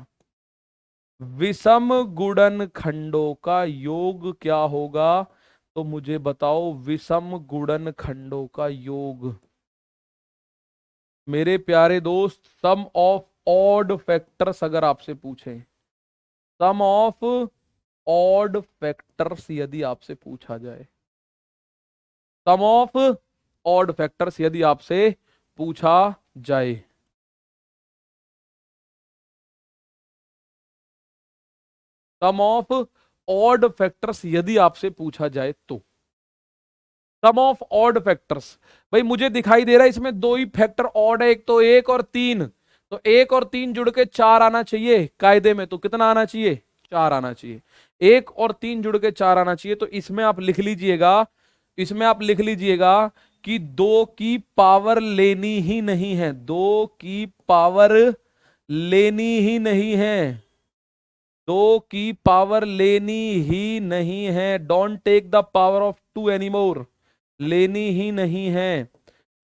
विषम गुणनखंडों का योग क्या होगा, तो मुझे बताओ विषम गुणनखंडों का योग। मेरे प्यारे दोस्त सम ऑफ ऑड फैक्टर्स अगर आपसे पूछें, सम ऑफ ऑड फैक्टर्स यदि आपसे पूछा जाए, सम ऑफ ऑड फैक्टर्स यदि आपसे पूछा जाए, सम ऑफ ऑड फैक्टर्स यदि आपसे पूछा जाए तो, सम ऑफ ऑड फैक्टर्स। भाई मुझे दिखाई दे रहा है इसमें दो ही फैक्टर ऑड है, एक तो एक और तीन, तो एक और तीन जुड़ के चार आना चाहिए कायदे में, तो कितना आना चाहिए, चार आना चाहिए। एक और तीन जुड़ के चार आना चाहिए, तो इसमें आप लिख लीजिएगा, इसमें आप लिख लीजिएगा कि दो की पावर लेनी ही नहीं है, दो की पावर लेनी ही नहीं है, दो की पावर लेनी ही नहीं है, don't take the power of two anymore, लेनी ही नहीं है।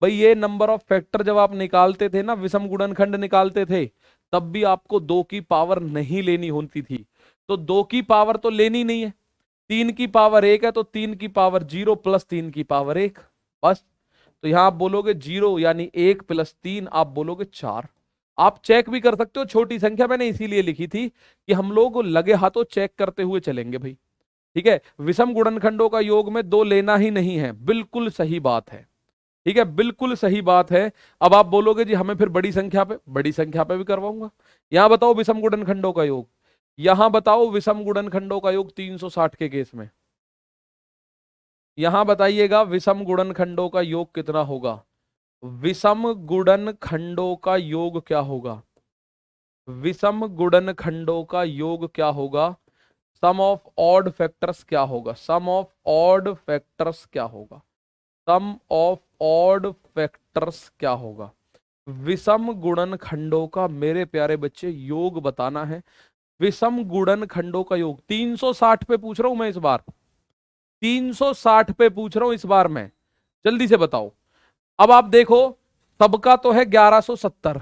भाई ये नंबर ऑफ फैक्टर जब आप निकालते थे ना, विषम गुणनखंड निकालते थे, तब भी आपको दो की पावर नहीं लेनी होती थी, तो दो की पावर तो लेनी नहीं है, तीन की पावर एक है, तो तीन की पावर जीरो प्लस तीन की पावर एक, बस। तो यहां आप बोलोगे जीरो यानी एक प्लस तीन, आप बोलोगे चार। आप चेक भी कर सकते हो, छोटी संख्या मैंने इसीलिए लिखी थी कि हम लोग लगे हाथों चेक करते हुए चलेंगे भाई। ठीक है, विषम गुणनखंडों का योग में दो लेना ही नहीं है, बिल्कुल सही बात है। ठीक है, बिल्कुल सही बात है। अब आप बोलोगे जी हमें फिर बड़ी संख्या पे भी करवाऊंगा। यहां बताओ विषम गुणनखंडों का योग, यहां बताओ विषम गुणनखंडों का योग 360 के केस में, यहां बताइएगा विषम गुणनखंडों का योग कितना होगा, विषम गुणनखंडों का योग क्या होगा, विषम गुणनखंडों का योग क्या होगा, सम ऑफ ऑड फैक्टर्स क्या होगा, सम ऑफ ऑड फैक्टर्स क्या होगा, सम ऑफ ऑड फैक्टर्स क्या होगा। विषम गुणनखंडों का मेरे प्यारे बच्चे योग बताना है, विषम गुणनखंडों का योग 360 पे पूछ रहा हूं मैं इस बार, 360 पे पूछ रहा हूं इस बार मैं, जल्दी से बताओ। अब आप देखो, सबका तो है 1170,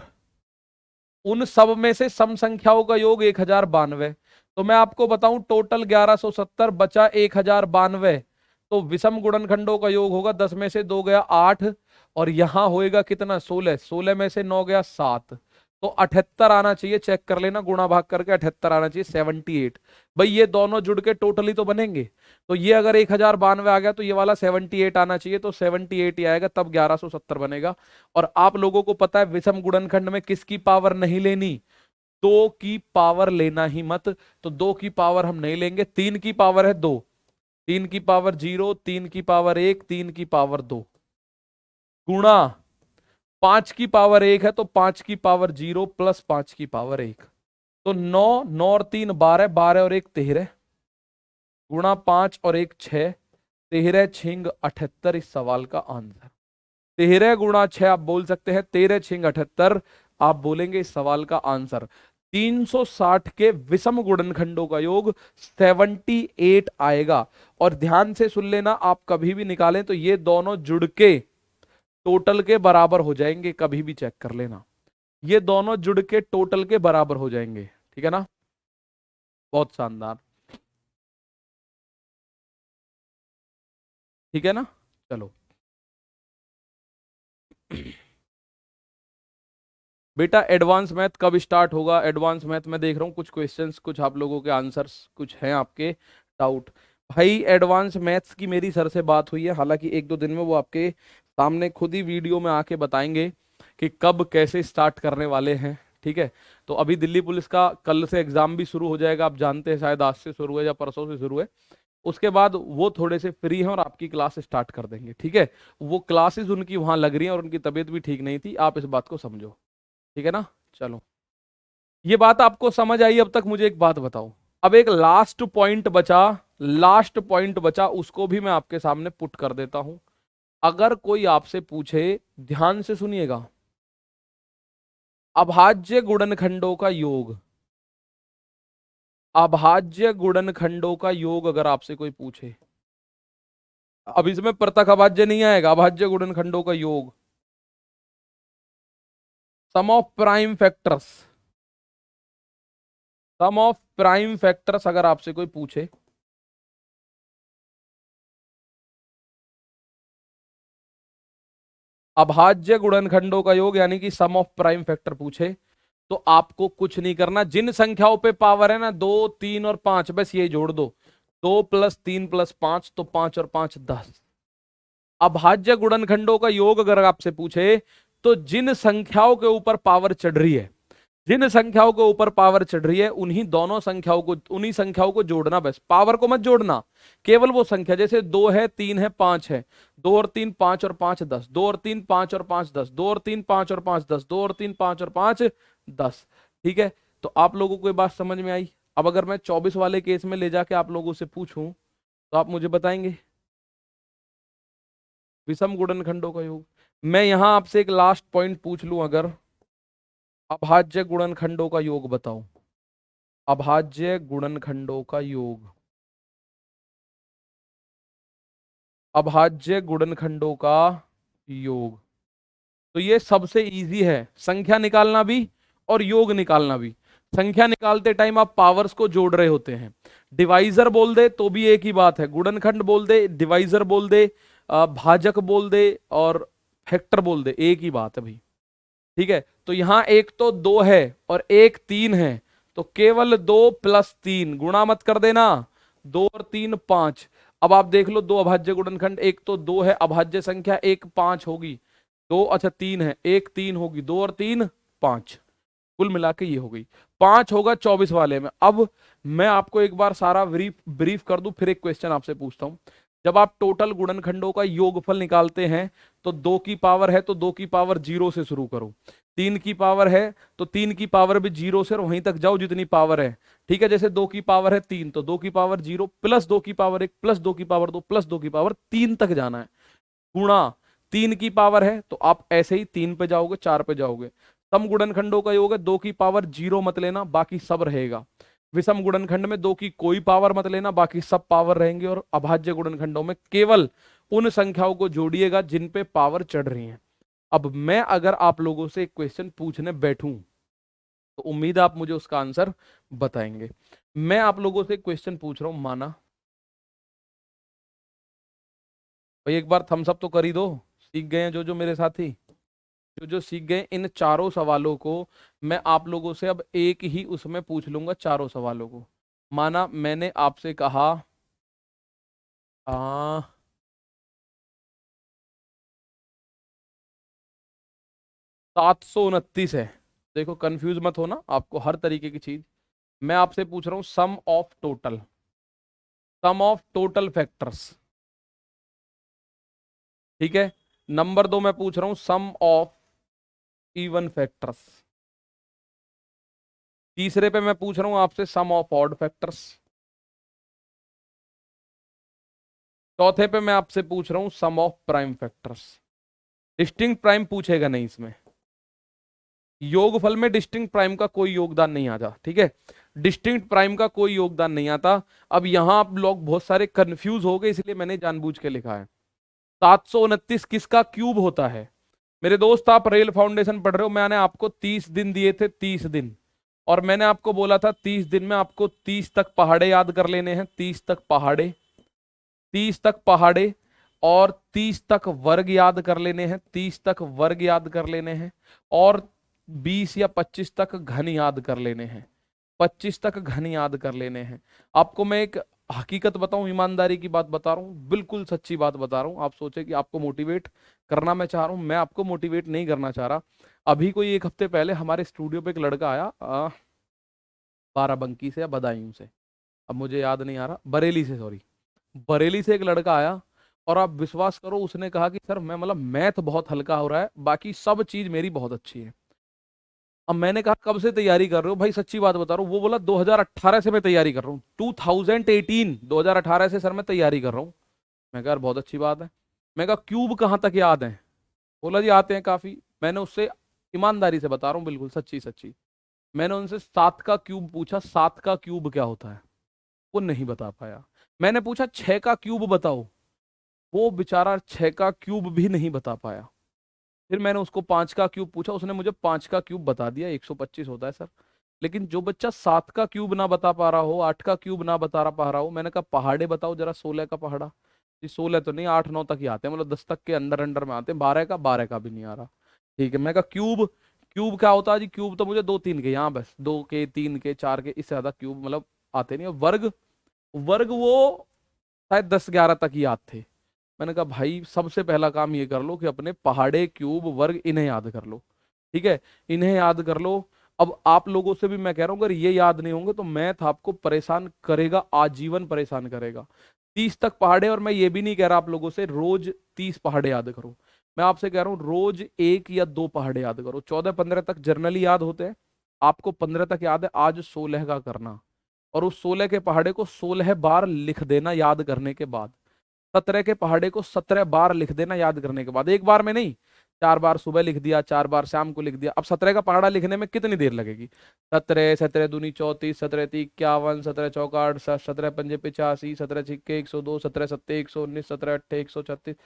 उन सब में से सम संख्याओं का योग 1092, तो मैं आपको बताऊं टोटल 1170 बचा 1092, तो विषम गुणनखंडों का योग होगा 10 में से 2 गया 8, और यहां होएगा कितना 16, 16 में से 9 गया 7, तो 78 आना चाहिए, चेक कर लेना गुणा भाग करके 78 आना चाहिए, 78। भाई ये दोनों जुड़ के टोटली तो बनेंगे, तो ये अगर 1092 आ गया तो ये वाला 78 आना चाहिए, तो 78 ही आएगा, तब 1170 बनेगा। और आप लोगों को पता है विषम गुणनखंड में किसकी पावर नहीं लेनी, दो की पावर लेना ही मत, तो दो की पावर हम नहीं लेंगे, तीन की पावर है दो, तीन की पावर जीरो, तीन की पावर एक, तीन की पावर दो, गुणा पांच की पावर एक है, तो पांच की पावर जीरो प्लस पांच की पावर एक, तो नौ, नौ और तीन 12, 12 और एक 13, गुणा पांच और एक 6, 13 छिंग 78 इस सवाल का आंसर। 13 गुणा 6 आप बोल सकते हैं, 13 छिंग 78 आप बोलेंगे इस सवाल का आंसर। 360 के विषम गुणनखंडों का योग 78 आएगा। और ध्यान से सुन लेना, आप कभी भी निकालें तो ये दोनों जुड़ के टोटल के बराबर हो जाएंगे, कभी भी चेक कर लेना, ये दोनों जुड़ के टोटल के बराबर हो जाएंगे। ठीक है ना, बहुत शानदार। ठीक है ना, चलो बेटा एडवांस मैथ कब स्टार्ट होगा, एडवांस मैथ में देख रहा हूँ कुछ क्वेश्चंस, कुछ आप लोगों के आंसर्स कुछ हैं आपके डाउट। भाई एडवांस मैथ्स की मेरी सर से बात हुई है, हालांकि एक दो दिन में वो आपके सामने खुद ही वीडियो में आके बताएंगे कि कब कैसे स्टार्ट करने वाले हैं। ठीक है, तो अभी दिल्ली पुलिस का कल से एग्जाम भी शुरू हो जाएगा, आप जानते हैं शायद आज से शुरू है या परसों से शुरू है, उसके बाद वो थोड़े से फ्री हैं और आपकी क्लास स्टार्ट कर देंगे। ठीक है, वो क्लासेस उनकी वहां लग रही हैं और उनकी तबीयत भी ठीक नहीं थी, आप इस बात को समझो। ठीक है ना, चलो ये बात आपको समझ आई। अब तक मुझे एक बात बताओ, अब एक लास्ट पॉइंट बचा, लास्ट पॉइंट बचा, उसको भी मैं आपके सामने पुट कर देता हूं। अगर कोई आपसे पूछे, ध्यान से सुनिएगा, अभाज्य गुणनखंडों का योग, अभाज्य गुणनखंडों का योग अगर आपसे कोई पूछे, अब इसमें प्रतक अभाज्य नहीं आएगा, अभाज्य गुणनखंडों का योग, sum of prime factors, sum of prime factors अगर आपसे कोई पूछे, अभाज्य गुणनखंडों का योग यानी कि सम ऑफ प्राइम फैक्टर पूछे, तो आपको कुछ नहीं करना, जिन संख्याओं पे पावर है ना 2, 3 और 5, बस ये जोड़ दो, 2 + 3 + 5, तो 5 और 5 10। अभाज्य गुणनखंडों का योग अगर आपसे पूछे तो जिन संख्याओं के ऊपर पावर चढ़ रही है, जिन संख्याओं के ऊपर पावर चढ़ रही है उन्हीं दोनों संख्याओं को, उन्हीं संख्याओं को जोड़ना, बस पावर को मत जोड़ना, केवल वो संख्या, जैसे 2 है, 3 है, 5 है, 2 और 3 5 और 5 10, 2 और 3 5 और 5 10, 2 और 3 5 और 5 10, 2 और 3 5 और 5 10। ठीक है, तो आप लोगों को ये बात समझ में आई। अब अगर मैं 24 वाले केस में ले जाके आप लोगों से पूछूं तो आप मुझे बताएंगे विषम गुणनखंडों का योग। मैं यहां आपसे एक लास्ट पॉइंट पूछ लूं, अगर अभाज्य गुणनखंडों का योग बताओ, अभाज्य गुणनखंडों का योग, अभाज्य गुणनखंडों का योग, तो ये सबसे इजी है, संख्या निकालना भी और योग निकालना भी। संख्या निकालते टाइम आप पावर्स को जोड़ रहे होते हैं, डिवाइजर बोल दे तो भी एक ही बात है, गुणनखंड बोल दे, डिवाइजर बोल दे, भाजक बोल दे और फैक्टर बोल दे, एक ही बात है भाई। ठीक है, तो यहां एक तो 2 है और एक 3 है, तो केवल 2 + 3 गुणा मत कर देना, 2 और 3 5। अब आप देख लो दो अभाज्य गुणनखंड, एक तो 2 है अभाज्य संख्या, एक 5 होगी, 2 अच्छा 3 है, एक 3 होगी, 2 और 3 5, कुल मिला के ये हो गई 5 होगा 24 वाले में। अब मैं आपको एक बार सारा ब्रीफ ब्रीफ कर दूं, फिर एक क्वेश्चन आपसे पूछता हूं। जब आप टोटल गुणनखंडों का योगफल निकालते हैं तो 2 की पावर है तो 2 की पावर 0 से शुरू करो, 3 की पावर है तो 3 की पावर भी 0 से, और वहीं तक जाओ जितनी पावर है। ठीक है, जैसे 2 की पावर है 3 तो 2 की पावर 0 + 2 की पावर 1 + 2 की पावर 2 + 2 की पावर 3 तक जाना है, गुणा 3 की पावर है तो आप ऐसे ही 3 पे जाओगे, 4 पे जाओगे। सम गुणनखंडों का योग है, 2 की पावर 0 मत लेना, बाकी सब रहेगा। विषम गुणनखंड में 2 की कोई पावर मत लेना, बाकी सब पावर रहेंगे। और अभाज्य गुणनखंडों में केवल उन संख्याओं को जोड़िएगा जिन पे पावर चढ़ रही है। अब मैं अगर आप लोगों से एक क्वेश्चन पूछने बैठूं तो उम्मीद है आप मुझे उसका आंसर बताएंगे। मैं आप लोगों से एक क्वेश्चन पूछ रहा हूं, माना भाई एक बार थम्स अप तो कर ही दो, सीख गए हैं जो जो मेरे साथी, जो जो सीख गए इन चारों सवालों को मैं आप लोगों से अब एक ही उसमें पूछ लूंगा, चारों सवालों को। माना मैंने आपसे कहा 729 है, देखो कंफ्यूज मत होना, आपको हर तरीके की चीज मैं आपसे पूछ रहा हूं, सम ऑफ टोटल फैक्टर्स। ठीक है, नंबर 2 मैं पूछ रहा हूं सम ऑफ इवन फैक्टर्स। तीसरे पे मैं पूछ रहा हूं आपसे सम ऑफ ऑड फैक्टर्स। चौथे पे मैं आपसे पूछ रहा हूं sum of prime factors. Distinct prime पूछेगा नहीं इसमें, योगफल में डिस्टिंक्ट प्राइम का कोई योगदान नहीं आता। ठीक है, डिस्टिंक्ट प्राइम का कोई योगदान नहीं आता। अब यहां आप लोग बहुत सारे कंफ्यूज हो गए, इसलिए मैंने जानबूझ के लिखा है 729 किसका क्यूब होता है। मेरे दोस्त आप रेल फाउंडेशन पढ़ रहे हो, मैंने आपको 30 दिन दिए थे, 30 दिन, और मैंने आपको बोला था 30 दिन में आपको 30 तक पहाड़े याद कर लेने हैं, 30 तक पहाड़े, 30 तक पहाड़े, और 30 तक वर्ग याद कर लेने हैं, 30 तक वर्ग याद कर लेने हैं, और 20 या 25 तक घन याद कर लेने हैं, 25 तक घन याद कर लेने हैं। आपको मैं एक हकीकत बताऊं, ईमानदारी की बात बता रहा हूं, बिल्कुल सच्ची बात बता रहा हूं। आप सोचे कि आपको मोटिवेट करना मैं चाह रहा हूं, मैं आपको मोटिवेट नहीं करना चाह रहा। अभी कोई एक हफ्ते पहले हमारे स्टूडियो पे एक लड़का आया, बाराबंकी से या बदायूं से, अब मुझे याद नहीं आ रहा, बरेली से, सॉरी, बरेली से एक लड़का आया, और आप विश्वास करो उसने कहा कि सर मैं मतलब मैथ बहुत हल्का हो रहा है, बाकी सब चीज मेरी बहुत अच्छी है। अब मैंने कहा कब से तैयारी कर रहे हो भाई, सच्ची बात बता रहा हूँ। वो बोला 2018 से मैं तैयारी कर रहा हूँ, 2018, 2018 से सर मैं तैयारी कर रहा हूँ। मैं कहा यार बहुत अच्छी बात है। मैं कहा क्यूब कहाँ तक याद है। बोला जी आते हैं काफी। मैंने उससे, ईमानदारी से बता रहा हूँ, बिल्कुल सच्ची सच्ची, मैंने उनसे 7 का क्यूब पूछा, 7 का क्यूब क्या होता है, वो नहीं बता पाया। मैंने पूछा 6 का क्यूब बताओ, वो बेचारा 6 का क्यूब भी नहीं बता पाया। फिर मैंने उसको 5 का क्यूब पूछा, उसने मुझे 5 का क्यूब बता दिया, 125 होता है सर। लेकिन जो बच्चा 7 का क्यूब ना बता पा रहा हो, 8 का क्यूब ना बता पा रहा हो, मैंने कहा पहाड़े बताओ जरा, 16 का पहाड़ा। जी 16 तो नहीं, 8 9 तक ही आते हैं, मतलब 10 तक के अंदर अंडर में आते हैं, 12 का भी नहीं आ रहा। ठीक है, मैं कहा क्यूब, क्यूब क्या होता है जी? क्यूब तो मुझे 2 3 के, यहाँ बस 2 के 3 के 4 के, इससे ज्यादा क्यूब मतलब आते नहीं। और वर्ग, वर्ग वो शायद 10 11 तक ही याद थे। मैंने कहा भाई सबसे पहला काम ये कर लो कि अपने पहाड़े, क्यूब, वर्ग इन्हें याद कर लो। ठीक है, इन्हें याद कर लो। अब आप लोगों से भी मैं कह रहा हूँ, अगर ये याद नहीं होंगे तो मैथ आपको परेशान करेगा, आजीवन परेशान करेगा। 30 तक पहाड़े, और मैं ये भी नहीं कह रहा आप लोगों से रोज 30 पहाड़े याद करो। मैं आपसे कह रहा हूँ रोज 1 या 2 पहाड़े याद करो। 14 15 तक जर्नली याद होते हैं, आपको 15 तक याद है, आज 16 का करना। और उस 16 के पहाड़े को 16 बार लिख देना याद करने के बाद। 17 के पहाड़े को 17 बार लिख देना याद करने के बाद, एक बार में नहीं। 4 बार सुबह लिख दिया, 4 बार शाम को लिख दिया। अब 17 का पहाड़ा लिखने में कितनी देर लगेगी? 17 17 दूनी 34, 17 तीन 51, 17 चौका 68, 17 पंजे 85, 17 छिक्के 102, 17 सत्ते 119, 17 अट्ठे 136,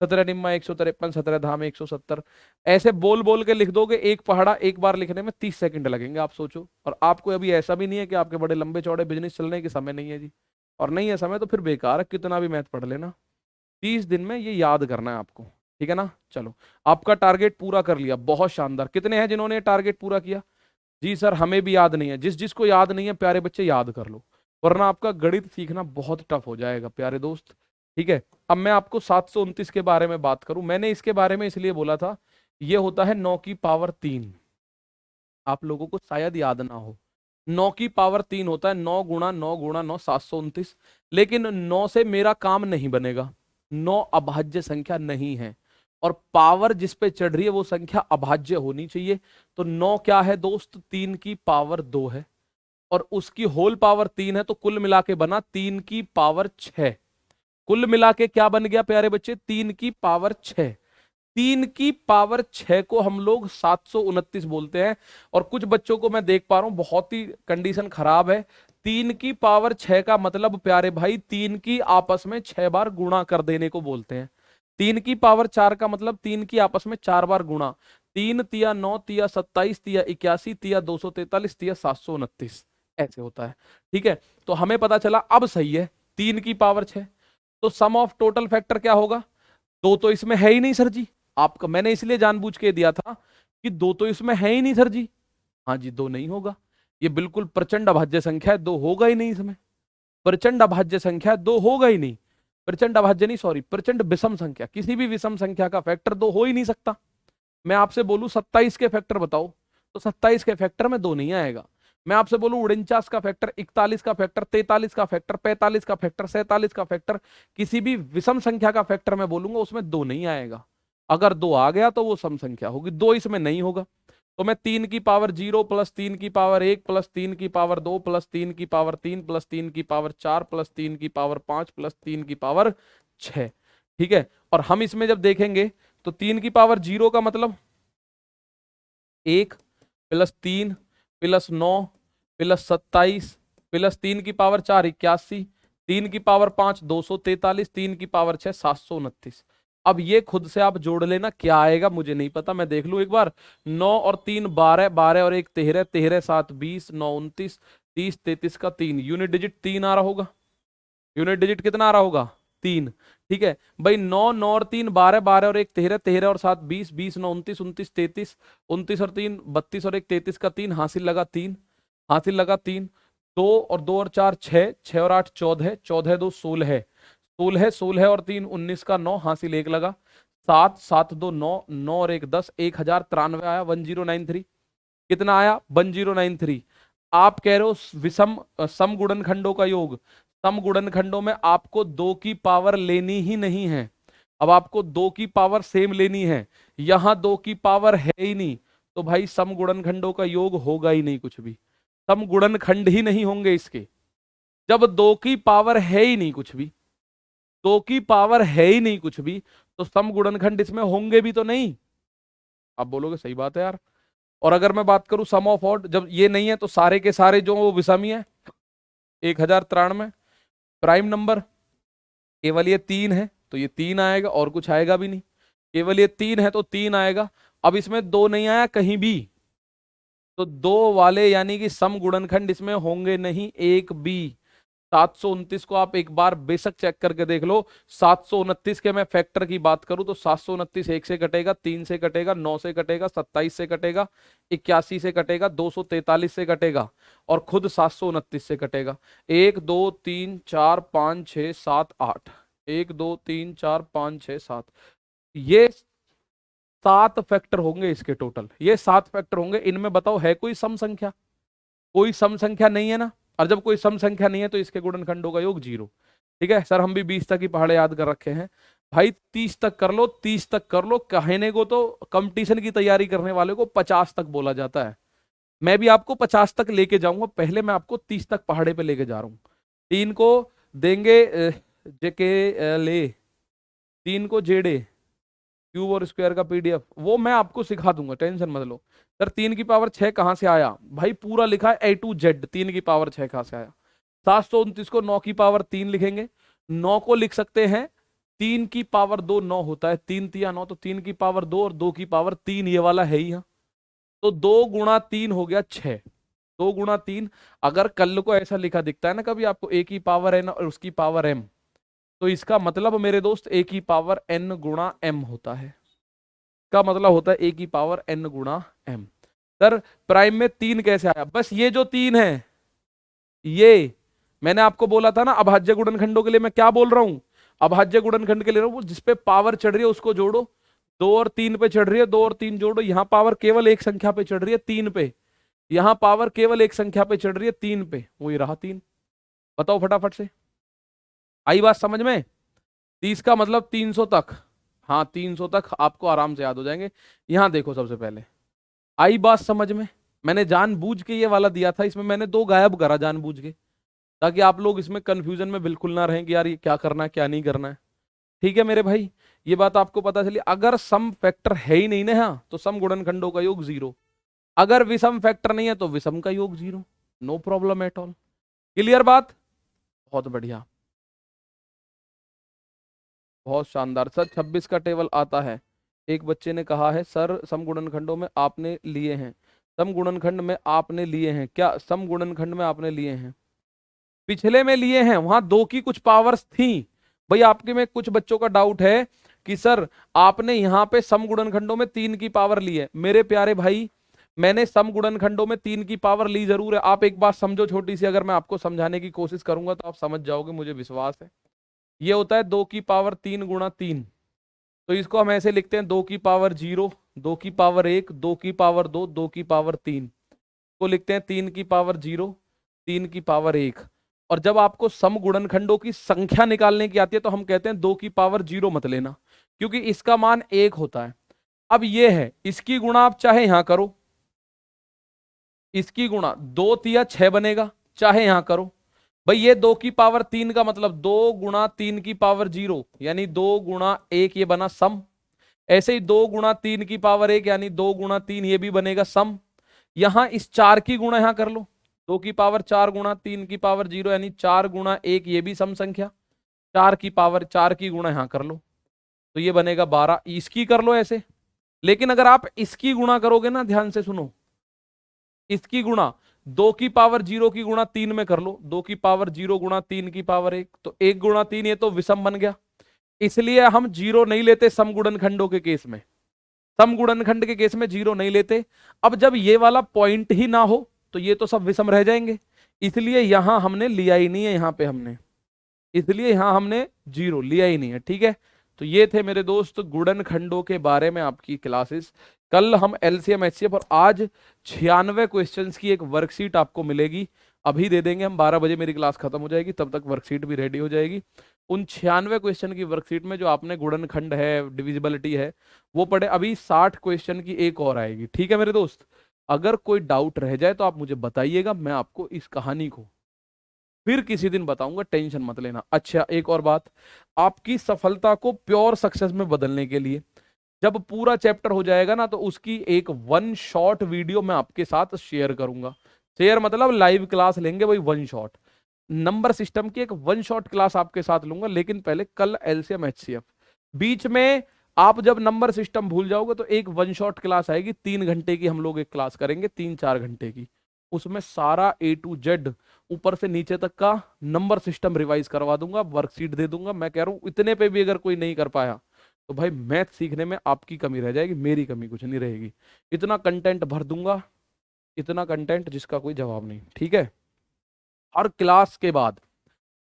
17 निम्मा 153, 17 धाम 170। ऐसे बोल बोल के लिख दोगे, एक पहाड़ा एक बार लिखने में 30 सेकंड लगेंगे, आप सोचो। और आपको अभी ऐसा भी नहीं है कि आपके बड़े लंबे चौड़े बिजनेस चलने के समय नहीं है जी। और नहीं है समय तो फिर बेकार है, कितना भी मैथ पढ़ लेना। 30 दिन में ये याद करना है आपको, ठीक है ना? चलो, आपका टारगेट पूरा कर लिया, बहुत शानदार। कितने हैं जिन्होंने ये टारगेट पूरा किया? जी सर हमें भी याद नहीं है। जिस जिसको याद नहीं है प्यारे बच्चे याद कर लो, वरना आपका गणित सीखना बहुत टफ हो जाएगा प्यारे दोस्त। ठीक है, अब मैं आपको 729 के बारे में बात करूं। मैंने इसके बारे में इसलिए बोला था, ये होता है 9 की पावर 3। आप लोगों को शायद याद ना हो, 9 की पावर 3 होता है। 9 गुणा 9 गुणा 9 729। लेकिन 9 से मेरा काम नहीं बनेगा, 9 अभाज्य संख्या नहीं है, और पावर जिस पे चढ़ रही है वो संख्या अभाज्य होनी चाहिए। तो 9 क्या है दोस्त? 3 की पावर 2 है, और उसकी होल पावर 3 है, तो कुल मिला के बना 3 की पावर 6। कुल मिला के क्या बन गया प्यारे बच्चे? 3 की पावर 6। 3 की पावर 6 को हम लोग 729 बोलते हैं। और कुछ बच्चों को मैं देख पा रहा हूं बहुत ही कंडीशन खराब है। 3 की पावर 6 का मतलब प्यारे भाई 3 की आपस में 6 बार गुणा कर देने को बोलते हैं। 3 की पावर 4 का मतलब 3 की आपस में 4 बार गुणा। 3 तिया 9 तिया 27 तिया 81 तिया 243 तिया 729, ऐसे होता है। ठीक है, तो हमें पता चला अब सही है 3 की पावर 6। तो सम ऑफ टोटल फैक्टर क्या होगा? 2 तो इसमें है ही नहीं सर जी। आपका मैंने इसलिए जानबूझ के दिया था कि 2 तो इसमें है ही नहीं सर जी। हाँ जी, 2 नहीं होगा, ये बिल्कुल प्रचंड अभाज्य संख्या है, 2 होगा ही नहीं इसमें। प्रचंड अभाज्य संख्या 2 होगा ही नहीं। प्रचंड अभाज्य नहीं, सॉरी, प्रचंड विषम संख्या, किसी भी विषम संख्या का फैक्टर 2 हो ही नहीं सकता। मैं आपसे बोलूं 27 के फैक्टर बताओ, तो 27 के फैक्टर में 2 नहीं आएगा। मैं आपसे बोलूं 49 का फैक्टर, 41 का फैक्टर, 43 का फैक्टर, 45 का फैक्टर, 47 का फैक्टर, किसी भी विषम संख्या का फैक्टर मैं बोलूंगा उसमें 2 नहीं आएगा। अगर 2 आ गया तो वो सम संख्या होगी, 2 इसमें नहीं होगा। तो मैं 3 की पावर 0 प्लस 3 की पावर 1 प्लस 3 की पावर 2 प्लस 3 की पावर 3 प्लस 3 की पावर 4 प्लस 3 की पावर 5 प्लस 3 की पावर 6। ठीक है, और हम इसमें जब देखेंगे तो 3 की पावर 0 का मतलब 1 प्लस 3 प्लस 9 प्लस 27 प्लस 3 की पावर 4 81, 3 की पावर 5 243, 3 की पावर 6 729। अब ये खुद से आप जोड़ लेना, क्या आएगा मुझे नहीं पता, मैं देख लूं एक बार। 9 और 3 12, 12 और 1 13, 13 7 20, 9 29, 30 33 का 3 यूनिट डिजिट 3 आ रहा होगा। यूनिट डिजिट कितना आ रहा होगा? 3। ठीक है भाई, 9 9 और 3 12, 12 और 1 13, 13 और 7 20, 20 9 29, 29 33, 29 और 3 32 और 1 33 का 3 हासिल लगा 3, हासिल लगा 3। 2 और 2 और 4 6, 6 और 8 14, 14 2 16, 16 16 और 3 19 का 9 हासिल 1 लगा। 7 7 2 9, 9 और 1 10, 1093 आया, 1093। कितना आया? 1093। आप कह रहे हो विषम सम गुणनखंडों का योग, सम गुणनखंडों में आपको 2 की पावर लेनी ही नहीं है। अब आपको 2 की पावर सेम लेनी है, यहां 2 की पावर है ही नहीं, तो भाई सम गुणनखंडों का योग होगा ही नहीं कुछ भी। सम गुणनखंड ही नहीं होंगे इसके, जब 2 की पावर है ही नहीं कुछ भी, 2 की पावर है ही नहीं कुछ भी, तो सम गुणनखंड इसमें होंगे भी तो नहीं। आप बोलोगे सही बात है यार। और अगर मैं बात करूं सम ऑफ ऑड, जब ये नहीं है तो सारे के सारे जो विषमी है 1093। प्राइम नंबर केवल ये 3 है तो ये 3 आएगा, और कुछ आएगा भी नहीं। केवल ये 3 है तो 3 आएगा। अब इसमें 2 नहीं आया कहीं भी, तो 2 वाले यानी कि सम गुणनखंड इसमें होंगे नहीं एक भी। 729 को आप एक बार बेशक चेक करके देख लो। 729 के मैं फैक्टर की बात करूं तो 729 1 से कटेगा, 3 से कटेगा, 9 से कटेगा, 27 से कटेगा, 81 से कटेगा, 243 से कटेगा और खुद 729 से कटेगा। 1 2 3 4 5 6 7 8, 1 2 3 4 5 6 7, ये 7 फैक्टर होंगे इसके टोटल। ये 7 फैक्टर होंगे। इनमें बताओ है कोई सम संख्या? कोई सम संख्या नहीं है ना। और जब कोई सम संख्या नहीं है तो इसके गुणनखंडों का योग 0। ठीक है सर, हम भी 20 तक ही पहाड़े याद कर रखे हैं भाई। 30 तक कर लो, 30 तक कर लो। कहने को तो कंपटीशन की तैयारी करने वाले को 50 तक बोला जाता है। मैं भी आपको 50 तक लेके जाऊंगा, पहले मैं आपको 30 तक पहाड़े पे लेके जा रहा हूँ। 3 को देंगे जेके ले, 3 को जेडे, क्यूब और स्क्वायर का पीडीएफ वो मैं आपको सिखा दूंगा, टेंशन मत लो। सर 3 की पावर 6 कहां से आया? भाई पूरा लिखा है A to Z, 3 की पावर 6 कहां से आया? 729 को 9 की पावर 3 लिखेंगे। 9 को लिख सकते हैं 3 की पावर 2, 9 होता है, 3 तिया 9, तो 3 की पावर 2 और 2 की पावर 3, ये वाला है ही। तो 2 गुणा 3 हो गया 6। 2 गुणा 3, अगर कल को ऐसा लिखा दिखता है ना कभी आपको a की पावर n और उसकी पावर m, तो इसका मतलब मेरे दोस्त a की पावर n गुणा m होता है। का मतलब होता है a की पावर n गुणा m। सर प्राइम में 3 कैसे आया? बस ये जो 3 है, ये मैंने आपको बोला था ना अभाज्य गुणनखंडों के लिए मैं क्या बोल रहा हूं? अभाज्य गुणनखंड के लिए वो जिसपे पावर चढ़ रही है उसको जोड़ो। 2 और 3 पे चढ़ रही है, 2 और 3 जोड़ो। यहां पावर केवल एक संख्या पे चढ़ रही है, 3 पे। यहां पावर केवल एक संख्या पे चढ़ रही है, 3 पे। वही रहा 3। बताओ फटाफट से, आई बात समझ में? 30 का मतलब 300 तक। हाँ 300 तक आपको आराम से याद हो जाएंगे। यहां देखो सबसे पहले, आई बात समझ में? मैंने जानबूझ के ये वाला दिया था, इसमें मैंने 2 गायब करा जानबूझ के, ताकि आप लोग इसमें कंफ्यूजन में बिल्कुल ना रहें कि यार ये क्या करना है क्या नहीं करना है। ठीक है मेरे भाई, ये बात आपको पता चली। अगर सम फैक्टर है ही नहीं ना यहाँ, तो सम गुणनखंडों का योग 0। अगर विषम फैक्टर नहीं है तो विषम का योग 0। No problem at all. Clear बात? बहुत बढ़िया, बहुत शानदार। सर 26 का टेबल आता है। एक बच्चे ने कहा है सर समगुणनखंडों में आपने लिए हैं, समगुणनखंड में आपने लिए हैं क्या? समगुणनखंड में आपने लिए हैं, पिछले में लिए हैं, वहां 2 की कुछ पावर्स थी। भाई आपके में कुछ बच्चों का डाउट है कि सर आपने यहाँ पे समगुणनखंडों में 3 की पावर ली है। मेरे प्यारे भाई, मैंने समगुणनखंडों में 3 की पावर ली जरूर है। आप एक बात समझो छोटी सी, अगर मैं आपको समझाने की कोशिश करूंगा तो आप समझ जाओगे, मुझे विश्वास है। ये होता है 2 की पावर 3 गुणा 3। तो इसको हम ऐसे लिखते हैं 2 की पावर 0, 2 की पावर 1, 2 की पावर 2, 2 की पावर 3 को लिखते हैं 3 की पावर 0, 3 की पावर 1। और जब आपको समगुणनखंडों की संख्या निकालने की आती है तो हम कहते हैं 2 की पावर 0 मत लेना, क्योंकि इसका मान 1 होता है। अब ये है, इसकी गुणा आप चाहे यहां करो, इसकी गुणा 2 तिया 6 बनेगा, चाहे यहां करो। भाई ये 2 की पावर 3 का मतलब 2 गुणा 3 की पावर 0, यानी 2 गुणा 1, ये बना सम। ऐसे ही 2 गुणा 3 की पावर 1 यानी 2 गुणा 3, ये भी बनेगा सम। यहां इस 4 की गुणा यहां कर लो, 2 की पावर 4 गुणा 3 की पावर 0 यानी 4 गुणा 1, ये भी सम संख्या। 4 की पावर 4 की गुणा यहां कर लो, तो ये बनेगा 12। इसकी कर लो ऐसे। लेकिन अगर आप इसकी गुणा करोगे ना, ध्यान से सुनो, इसकी गुणा 2 की पावर 0 की गुणा 3 में कर लो, 2 की पावर 0 गुणा 3 की पावर 1, तो 1 गुणा 3, ये तो विषम बन गया। इसलिए हम 0 नहीं लेते समगुणनखंडों के केस में, समगुणनखंड के केस में 0 नहीं लेते। अब जब ये वाला पॉइंट ही ना हो तो ये तो सब विषम रह जाएंगे, इसलिए यहां हमने लिया ही नहीं है, यहां पे हमने, इसलिए यहां हमने 0 लिया ही नहीं है। ठीक है, तो ये थे मेरे दोस्त गुणनखंडों के बारे में आपकी क्लासेस। कल हम एलसीएम एचसीएफ, और आज 96 क्वेश्चंस की एक वर्कशीट आपको मिलेगी, अभी दे देंगे हम। 12 बजे मेरी क्लास खत्म हो जाएगी, तब तक वर्कशीट भी रेडी हो जाएगी। उन 96 क्वेश्चन की वर्कशीट में जो आपने गुणनखंड है, डिविजिबिलिटी है, वो पढ़े। अभी 60 क्वेश्चन की एक और आएगी। ठीक है मेरे दोस्त, अगर कोई डाउट रह जाए तो आप मुझे बताइएगा, मैं आपको इस कहानी को फिर किसी दिन बताऊंगा, टेंशन मत लेना। अच्छा एक और बात, आपकी सफलता को प्योर सक्सेस में बदलने के लिए जब पूरा चैप्टर हो जाएगा ना, तो उसकी एक 1 शॉट वीडियो मैं आपके साथ शेयर करूंगा। शेयर मतलब लाइव क्लास लेंगे, वही 1 शॉट नंबर सिस्टम की एक 1 शॉट क्लास आपके साथ लूंगा। लेकिन पहले कल एलसीएम एचसीएफ, बीच में आप जब नंबर सिस्टम भूल जाओगे तो एक 1 शॉट क्लास आएगी, 3 घंटे की हम लोग एक क्लास करेंगे, 3-4 घंटे की। उसमें सारा A to Z ऊपर से नीचे तक का नंबर सिस्टम रिवाइज करवा दूंगा, वर्कशीट दे दूंगा। मैं कह रहा हूं इतने पे भी अगर कोई नहीं कर पाया तो भाई मैथ सीखने में आपकी कमी रह जाएगी, मेरी कमी कुछ नहीं रहेगी। इतना कंटेंट भर दूंगा, इतना कंटेंट जिसका कोई जवाब नहीं, ठीक है। हर क्लास के बाद,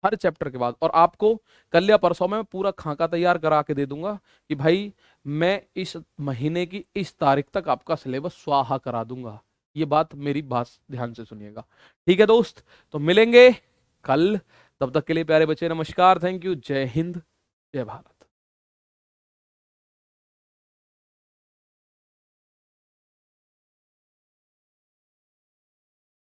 हर चैप्टर के बाद। और आपको कल या परसों में पूरा खाका तैयार करा के दे दूंगा कि भाई मैं इस महीने की इस तारीख तक आपका सिलेबस स्वाहा करा दूंगा। ये बात, मेरी बात ध्यान से सुनिएगा, ठीक है दोस्त। तो मिलेंगे कल, तब तक के लिए प्यारे बच्चे नमस्कार, थैंक यू, जय हिंद, जय भारत।